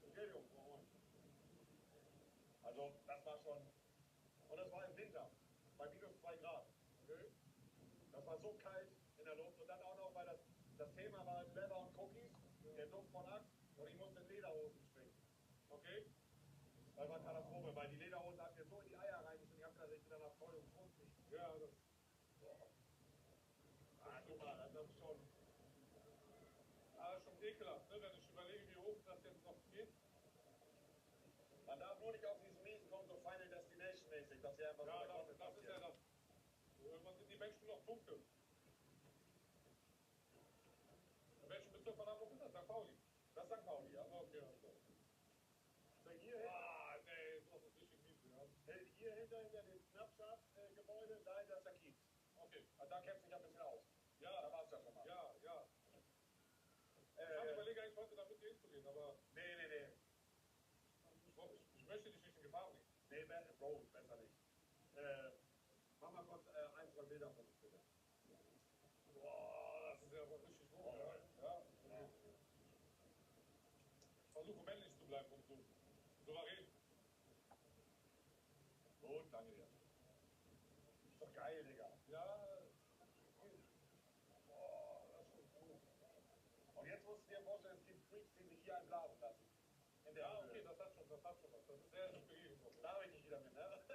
Okay, Jungs, also das war schon, und das war im Winter, bei minus 2 Grad. Okay. Das war so kalt in der Luft und dann auch noch, weil das Thema war Leather und Cookies, der Duft von Axt und ich musste in Lederhosen springen. Okay? Das war Katastrophe, weil die Lederhosen hatten mir so in die Eier rein und ich hab gedacht, ich bin danach voll und schmutzig. Ja, das. Boah. Guck mal, das ist schon. Schon ekelhaft, ne? Wenn ich überlege, wie hoch das jetzt noch geht. Man darf nur nicht auf diesen Miesen kommen, so Final Destination mäßig, dass sie einfach ja, so das ist ja das. Irgendwann sind die Menschen noch dunkel. In welchem Bezirk von Hamburg ist das? St. Pauli. Das ist St. Pauli, ja. Okay, also. Hier hinter, nee, das ist richtig mies, ja. Hier hinter dem Snapchat-Gebäude, da ist der Kiez. Okay. Und da kennst du dich ein bisschen aus. Ja. Da warst du ja schon mal. Ja, ja. Ich überlege eigentlich heute damit hinzugehen, aber. Nee. Ich möchte dich nicht in Gefahr bringen. Nee, Bro, besser nicht. Mach mal kurz ein, zwei Bilder von uns, bitte. Boah, das ist ja aber richtig hoch, ja. Ich versuche männlich zu bleiben und so souverän. Gut, danke dir. Ist doch geil, Digga. Ja. Boah, das ist schon cool. Und jetzt musst du dir vorstellen, es gibt Freaks, die sich hier einblasen lassen. Ja, okay, das hat schon was. Das ist sehr inspirierend. Da habe ich nicht wieder mit, ne? Ja, das ist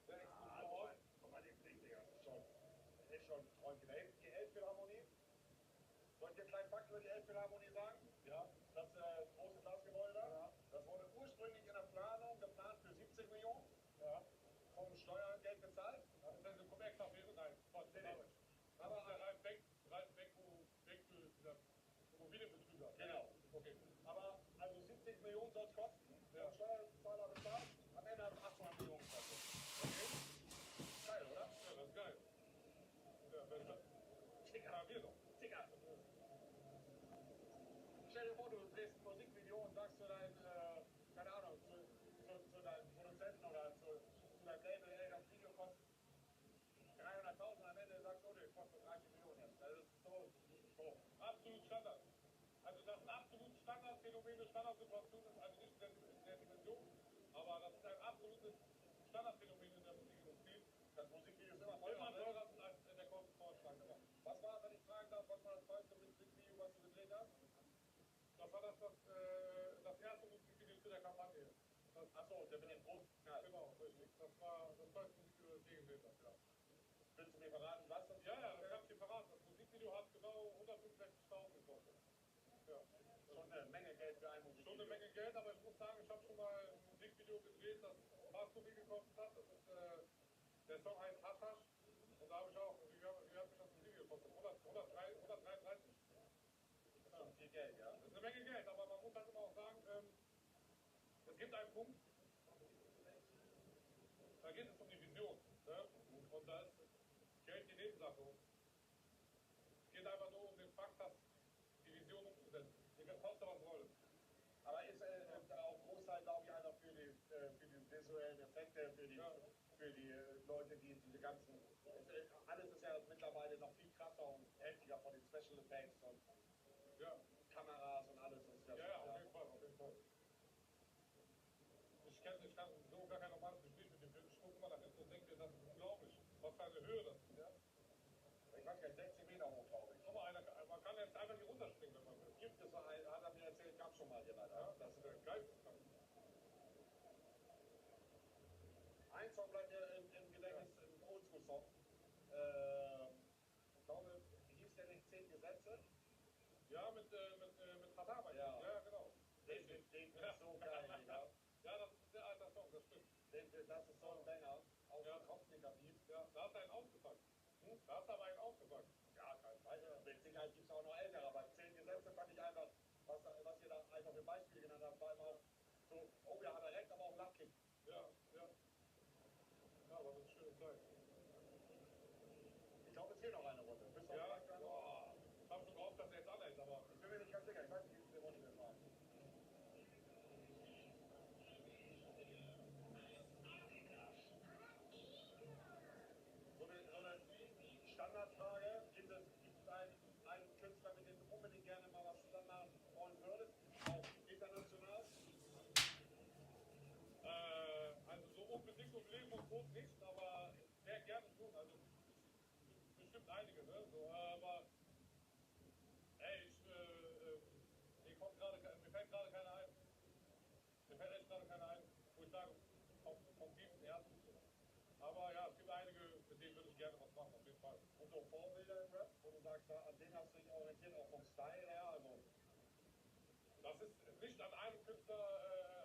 sehr exklusiv. Guck mal, den Blick, Digga. Das ist schon Träumchen. Die Elbphilharmonie. Soll ich dir einen kleinen Fakt über die Elbphilharmonie sagen? Ja. Das große Glasgebäude da. Ja. Das wurde ursprünglich in der Planung geplant für 70 Millionen. Ja. Vom Steuergeld bezahlt. Ja. Ist das eine Kommerz-Affäre? Nein. Aber Ralf Beck, dieser Immobilienbetrüger. Genau. Okay. Aber also 70 Millionen soll es kosten. Ja. Der Steuerzahler bezahlt. Am Ende hat es 800 Millionen gekostet. Okay. Geil, oder? Ja, das ist geil. Ja, besser. Ticker. Wir doch. Ticker. Stell dir vor, du drehst ein Musikvideo und sagst zu deinem, keine Ahnung, zu deinem Produzenten oder zu deinem Label, ey, das Video kostet 300.000, am Ende sagst du, das kostet 30 Millionen jetzt. Das ist so. Absolut Standard. Also das ist absolut Standardphänomen, eine Standardsituation ist, also nicht in der Dimension, aber das ist ein absolutes Standardphänomen in der Musikindustrie. Das Musikvideo ist immer Immer teurer, teurer sind als in der Kostenvorschlag. Was war, wenn ich fragen darf, was war das teuerste Musikvideo, was du gedreht hast? Das war das erste Musikvideo zu der Kampagne. Achso, der mit dem großen Knall. Genau, richtig. Das war das teuerste Musikvideo, das je gedreht hat, ja. Willst du mir verraten, was das Ja, das kann ich dir verraten. Das Musikvideo hat genau 165.000 gekostet. Ja. Schon eine Menge Geld für ein Musikvideo. Schon eine Menge Geld, aber ich muss sagen, ich habe schon mal ein Musikvideo gedreht, das fast so viel gekostet hat. Das ist, der Song heißt Hashash. Und da habe ich auch, wie hat mich das Musikvideo gekostet? 133. Das ist schon viel Geld, ja. Das ist eine Menge Geld, aber man muss halt immer auch sagen, es gibt einen Punkt, da geht es um die Vision. Ne? Und da ist Geld die Nebensache. Es geht einfach nur um den Fakt, dass die Vision umzusetzen. Die kostet was soll. Aber ist auch Großteil, glaube ich, einfach für die visuellen Effekte, für die Leute, die diese ganzen. Alles ist ja mittlerweile noch viel krasser und heftiger von den Special Effects und Kameras und alles. Das ist Ja, auf jeden Fall, auf jeden Fall. Ich kann so gar kein normales Gespräch mit dem Film. Ich gucke immer nach hinten und denke, das ist unglaublich. Was für eine Höhe das ist, ja? Ich weiß gar nicht, 60 Meter hoch, glaube ich. Aber man kann jetzt einfach hier runterspringen, wenn man will. Gibt es hat er mir erzählt, gab es schon mal hier leider. Ja, das ist der geisteskrank. Ein Song bleibt mir im Gedächtnis, ein Oldschool-Song. Ich glaube, wie hieß der nicht? 10 Gesetze? Ja, mit Hatama. Ja. Ja, genau. Den ist so geil, ja. Ja, das ist ein sehr alter Song, das stimmt. Das ist so ein Banger, auch Ja. kopfnegativ. Ja, da hast du einen ausgepackt. Da hast du aber einen ausgepackt. Ja, mit Sicherheit gibt es auch noch ältere, aber 10 Gesetze fand ich einfach, was ihr da einfach für Beispiele genannt habt, war immer auch so, oh ja, hat er recht, aber auch Lachkick. Ja. Ja, aber das ist eine schöne Zeit. Ich glaube, es fehlt noch eine Runde. Bist du Ja, auch bereit? boah. Ich habe schon gehofft, dass er jetzt anhält, aber. Ich bin mir nicht ganz sicher, ich weiß nicht, wie viele Runde wir fahren. So eine Standardfrage. Leben und Tod nicht, aber sehr gerne schon. Also bestimmt einige, ne? So, aber ey, mir fällt gerade keiner ein. Mir fällt echt gerade keiner ein, wo ich sage, vom tiefsten Herzen. Aber ja, es gibt einige, mit denen würde ich gerne was machen, auf jeden Fall. Und so Vorbilder im Rap, wo du sagst, an denen hast du dich orientiert, auch vom Style her, also Das ist nicht an einem Künstler,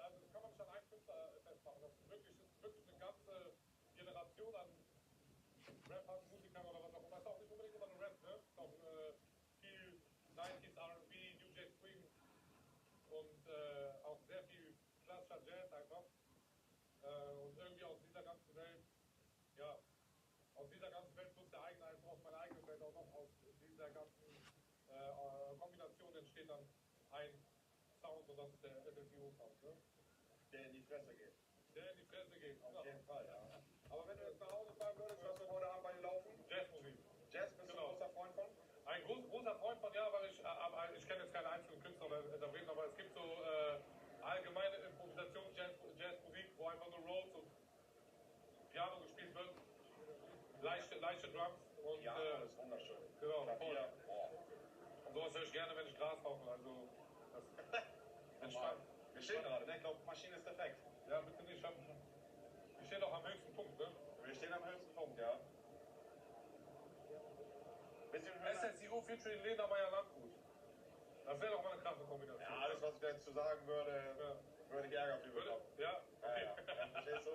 also das kann man nicht an einem Künstler festmachen. Das ist wirklich eine ganze Generation an Rappern, Musikern oder was auch immer. Das ist auch nicht unbedingt immer nur Rap, ne? Es ist auch viel 90s R&B, New Jack Swing und auch sehr viel klassischer Jazz einfach. Und irgendwie aus dieser ganzen Welt, ja, aus dieser ganzen Welt plus der eigene Einfluss auf meine eigene Welt auch noch, aus dieser ganzen Kombination entsteht dann ein Sound und das ist der eventual Sound, ne? der in die Fresse geht. Der in die Fresse geht. Auf jeden Fall, ja. Aber wenn du jetzt nach Hause fahren würdest, was wir heute Abend bei dir laufen? Jazzmusik. Jazz, bist du ein großer Freund von? Ein großer Freund von, ja, weil ich kenne jetzt keine einzelnen Künstler oder Interpreten, aber es gibt so allgemeine Improvisations-Jazzmusik, wo einfach nur Rolls und Piano gespielt wird, leichte Drums und Ja, das ist wunderschön. genau, voll. Klavier, boah. Und sowas höre ich gerne, wenn ich Gras rauche, also das entspannt. Wir stehen gerade, ne? Ich glaube, Maschine ist defekt. Ja, bitte nicht, ich stehe doch am höchsten Punkt, ne? Wir stehen am höchsten Punkt, ja. Bisschen höher. SSIO featuring Lena Meyer-Landrut. Das wäre doch mal eine krasse Kombination. Ja, alles, was ich da jetzt zu sagen würde, würde ich Ärger für bekommen. Ja, okay. Ja, verstehst du?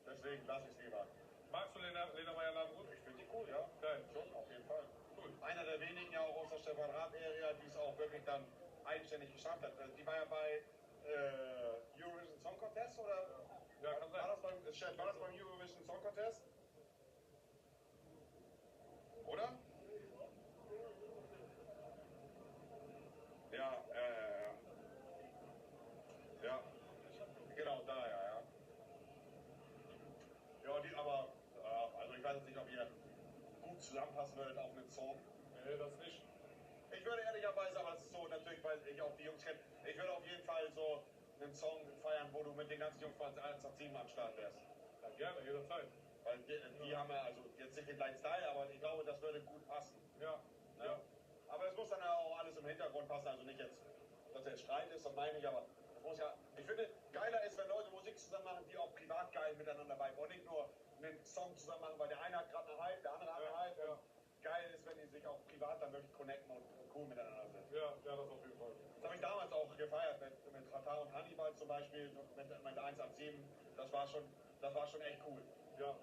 Deswegen lasse ich es lieber. Magst du Lena Meyer-Landrut? Ich finde die cool, ja. Geil. Schon, auf jeden Fall. Cool. Einer der wenigen ja auch aus der Stefan Raab-Area, die es auch wirklich dann eigenständig geschafft hat. Die war ja bei Eurovision Song Contest oder? Ja, kann sein. War das beim Eurovision Song Contest? Oder? Ja, ja. Genau, da, ja. Ja, aber, also ich weiß jetzt nicht, ob ihr gut zusammenpassen würdet auf einen Song. Nee, das nicht. Ich würde ehrlicherweise, aber es ist so, natürlich, weil ich auch die Jungs kenne, ich würde auf jeden Fall so einen Song feiern, wo du mit den ganzen Jungs von 1 nach 7 am Start wärst. Ja, gerne, jederzeit. Weil die haben ja, also jetzt nicht den gleichen Style, aber ich glaube, das würde gut passen. Ja, Ja. ja. Aber es muss dann auch alles im Hintergrund passen, also nicht jetzt, dass der Streit ist, das meine ich, aber es muss ja, ich finde, geiler ist, wenn Leute Musik zusammen machen, die auch privat geil miteinander viben und nicht nur einen Song zusammen machen, weil der eine hat gerade einen Hype, der andere hat einen Hype. Ja. Und geil ist, wenn die sich auch privat dann wirklich connecten und cool miteinander sind. Ja, das auf jeden Fall. Das habe ich damals auch gefeiert mit Ratar und Hannibal zum Beispiel, mit 1 ab 7, das war schon echt cool. Ja.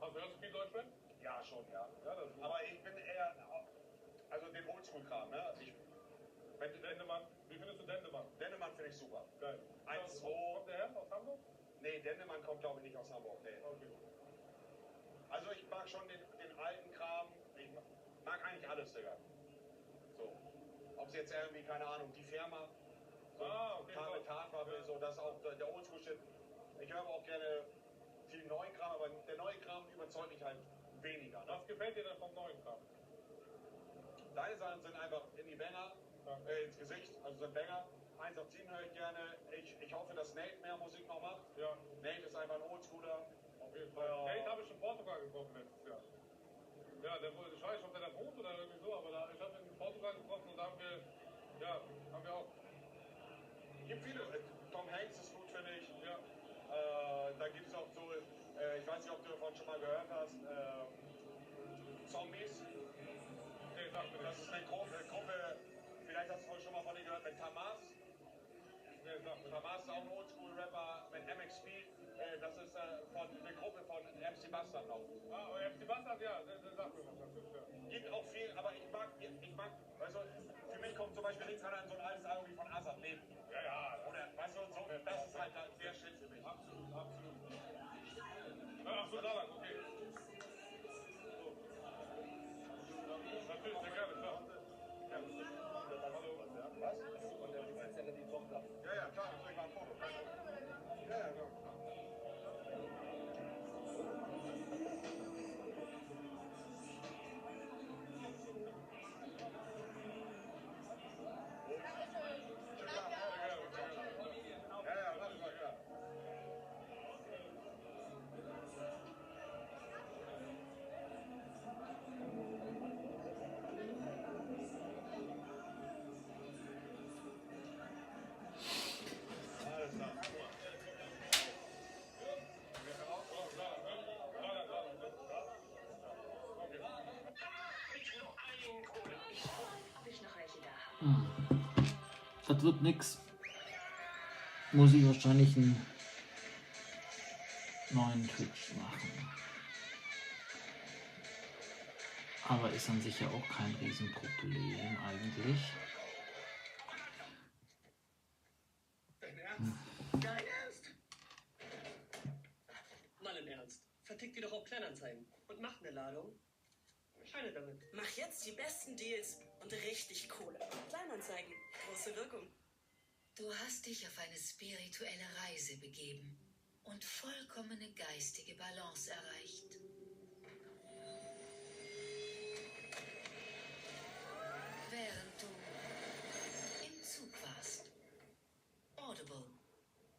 Hörst du viel Deutschrap? Ja, schon, ja. Ja, das ist gut. Aber ich bin eher, also den Oldschool-Kram, ne? Dendemann, wie findest du Dendemann? Dendemann finde ich super. Geil. 1, 2. Kommt der her? Aus Hamburg? Nee, Dendemann kommt glaube ich nicht aus Hamburg, nee. Okay. Also ich mag schon den alten Kram, ich mag eigentlich alles, Digga. So. Ob es jetzt irgendwie, keine Ahnung, die Firma, so Okay, Kram mit so. Tatwaffe, so, das ist auch der Oldschool-Shit. Ich höre aber auch gerne viel neuen Kram, aber der neue Kram überzeugt mich halt weniger. Ne? Was gefällt dir denn vom neuen Kram? Deine Sachen sind einfach in die Banger, ins Gesicht, also sind Banger. 1 auf 10 höre ich gerne. Ich hoffe, dass Nate mehr Musik noch macht. Ja, Nate ist einfach ein Oldschooler. auf jeden Fall. Nate habe ich in Portugal getroffen letztes Jahr. Ja, ich weiß nicht, ob der da wohnt oder irgendwie so, aber ich habe ihn in Portugal getroffen und da haben wir auch. Gibt viele. Tom Hanks ist gut, finde ich. Ja, Da gibt es auch so, ich weiß nicht, ob du davon schon mal gehört hast, Zombies. nee, sag mir Das nicht. ist eine Gruppe, vielleicht hast du schon mal von denen gehört, mit Tamas. Nee, sag mir nicht. Tamas ist auch ein Oldschool-Rapper mit MXP. Das ist eine Gruppe von MC Bastard noch. FC Bastard, ja, der sagt mir was natürlich, ja. Gibt auch viel, aber ich mag, also für mich kommt zum Beispiel nichts an so ein altes Album wie von Azad Leben. Ja, Oder, weißt du, so, das ist halt der Shit für mich. absolut. Ach so, da lang, okay. So. Natürlich, sehr gerne, klar. Hallo. Was? Und der ist ja die Tochter. Ja, klar, ich zeig mal ein Foto. Ja, klar. Das wird nix. Muss ich wahrscheinlich einen neuen Twitch machen. Aber ist an sich ja auch kein Riesenproblem eigentlich. Dein Ernst? Dein Ernst? Mal im Ernst. Vertick die doch auf Kleinanzeigen und mach eine Ladung. Scheine damit. Mach jetzt die besten Deals und richtig Kohle. Kleinanzeigen. Große Wirkung. Du hast dich auf eine spirituelle Reise begeben und vollkommene geistige Balance erreicht. Während du im Zug warst. Audible.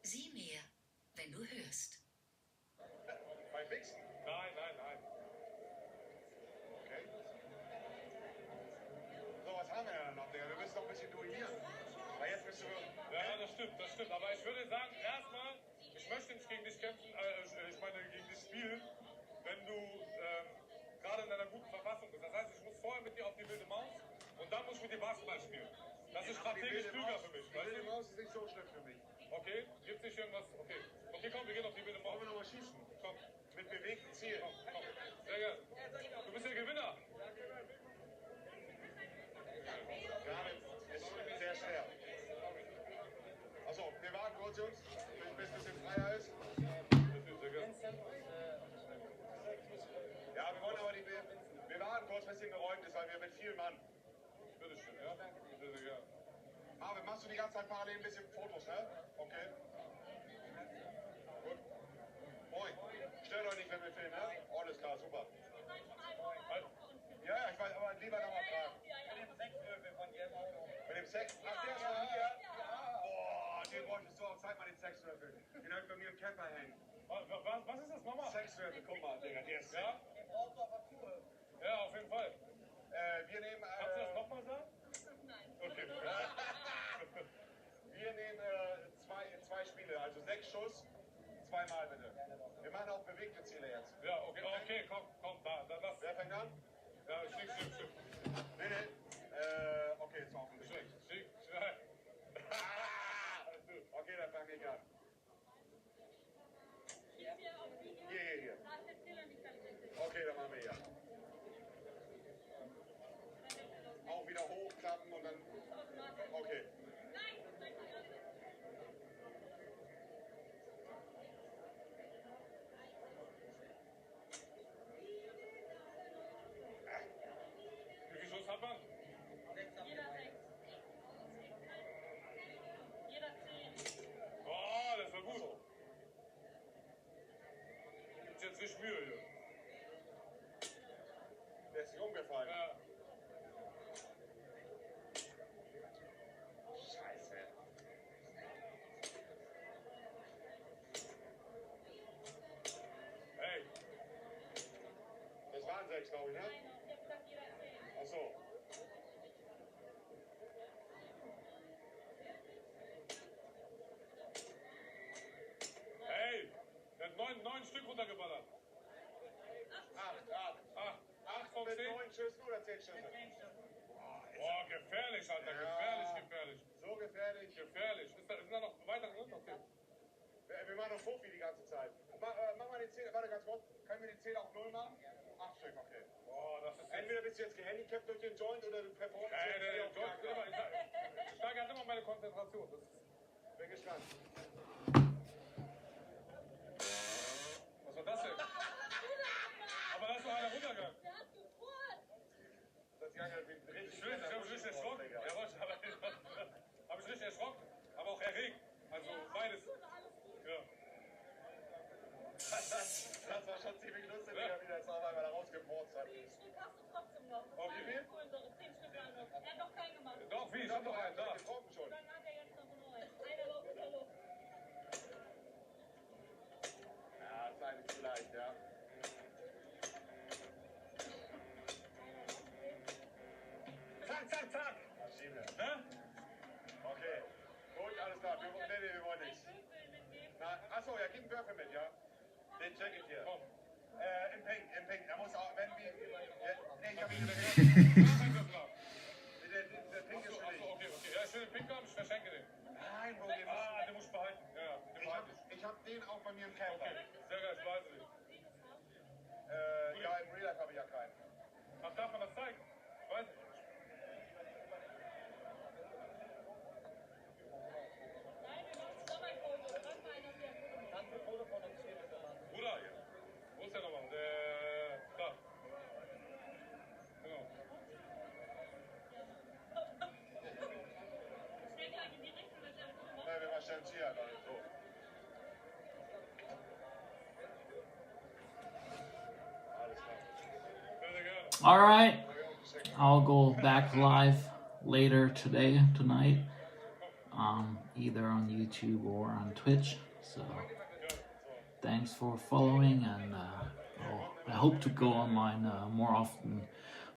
Sieh mehr, wenn du hörst. Beim Mixen? Nein, nein, nein. Okay. So, was haben wir denn noch, Digga? Wir müssen noch ein bisschen duellieren. Weil jetzt bist du... Ja, das stimmt, das stimmt. Aber ich würde sagen, erstmal, ich möchte nicht gegen dich kämpfen, ich meine gegen dich spielen, wenn du gerade in einer guten Verfassung bist. Das heißt, ich muss vorher mit dir auf die wilde Maus und dann muss ich mit dir Basketball spielen. Das ist strategisch klüger für mich, Die weißt wilde du? Maus ist nicht so schlimm für mich. Okay, gibt's nicht irgendwas? Okay. Okay, komm, wir gehen auf die wilde Maus. Wollen wir nochmal schießen? Komm, Mit bewegtem Ziel. komm. Sehr gerne. Du bist der Gewinner. Gerade ist sehr schwer. Achso, wir warten kurz, Jungs, bis es bisschen freier ist. Ja, wir wollen aber wir warten kurz, bis hier geräumt ist, weil wir mit vielen Mann. Bitteschön, ja? Sehr, sehr gerne. Marvin, machst du die ganze Zeit parallel ein bisschen Fotos, ne? Okay. Gut. Moin. Stört euch nicht, wenn wir filmen, ne? Alles klar, super. Ja, ja, ich weiß, aber lieber nochmal fragen. Mit dem Sex? Ach, der ist schon hier? Boah, den bräuchtest du auch. Zeig mal den Sexwürfel. Den hab ich bei mir im Camper hängen. Was ist das nochmal? Sexwürfel, guck mal, Digga, der ist... Ja? Ja, auf jeden Fall. Wir nehmen... Kannst du das nochmal sagen? Okay. Wir nehmen zwei Spiele, also 6 Schuss, zweimal bitte. Wir machen auch bewegte Ziele jetzt. Ja, okay, komm, das. Wer fängt an? Ja, schick. Nee. Okay, jetzt auch nicht. Schick. Okay, dann fange ich an. Hier. Okay, dann machen wir hier. Auch wieder hochklappen und dann... Okay. Wie viel Schuss hat man? Oh, das war gut. Gibt's jetzt nicht Mühe hier. Der ist nicht umgefallen. Ja. Scheiße. Hey, Das waren 6, glaube ich, ne? Ach so. der hat neun Stück runtergeballert. 8 von Mit 10. 9 Schüssen oder 10 Schüsse? Boah, gefährlich, Alter, Ja. gefährlich. So gefährlich. Gefährlich. Sind da noch weitere drin? Okay. Wir machen noch Fofi die ganze Zeit. Mach mal die Zähne, warte ganz kurz. Können wir die Zähne auf 0 machen? 8 Stück, okay. Boah, das ist jetzt... Entweder bist du jetzt gehandicapt durch den Joint oder du performst Ey, jetzt der auf Joint ist Kaka. immer... Ich steigere halt immer meine Konzentration. Das ist... Bin gespannt. Was war das denn? Aber da ist doch einer runtergegangen. Das Jahr wird richtig... Ich habe mich richtig erschrocken. Jawohl, habe ich richtig erschrocken. Aber auch erregt. Also beides. Ja. Das war schon ziemlich lustig, wie er wieder jetzt auf einmal da rausgebohrt hat. Auf wie viel? 10 Stück waren noch. Er hat doch keinen gemacht. Doch, wie? Ich hab doch einen da. Getroffen schon. Dann hat er jetzt noch einen neuen. Einer läuft unter Luft. Ja, ist eigentlich zu leicht, ja. Zack. Maschine. Hä? Okay. Gut, alles klar. Wir wollen nichts. Achso, ja, gib einen Würfel mit, ja? Den check ich hier. Komm. Im Ping. Er muss auch, wenn wir... Ja, nee, ich hab ihn Mach einen Würfel ab. Der Ping ist für dich. Okay. bei mir im Camper. Okay, sehr geil, ich weiß nicht. Ja, im Real Life habe ich ja keinen. Ach, darf man das zeigen? Ich weiß nicht. Kannst du ein Foto von uns hier bitte machen? Bruder, ja. Wo ist der nochmal? Da. Genau. Nein, wir stellen es hier, Leute. So. Alles klar. Sehr, sehr gerne. All right, I'll go back live later tonight, either on YouTube or on Twitch. So thanks for following, and I hope to go online more often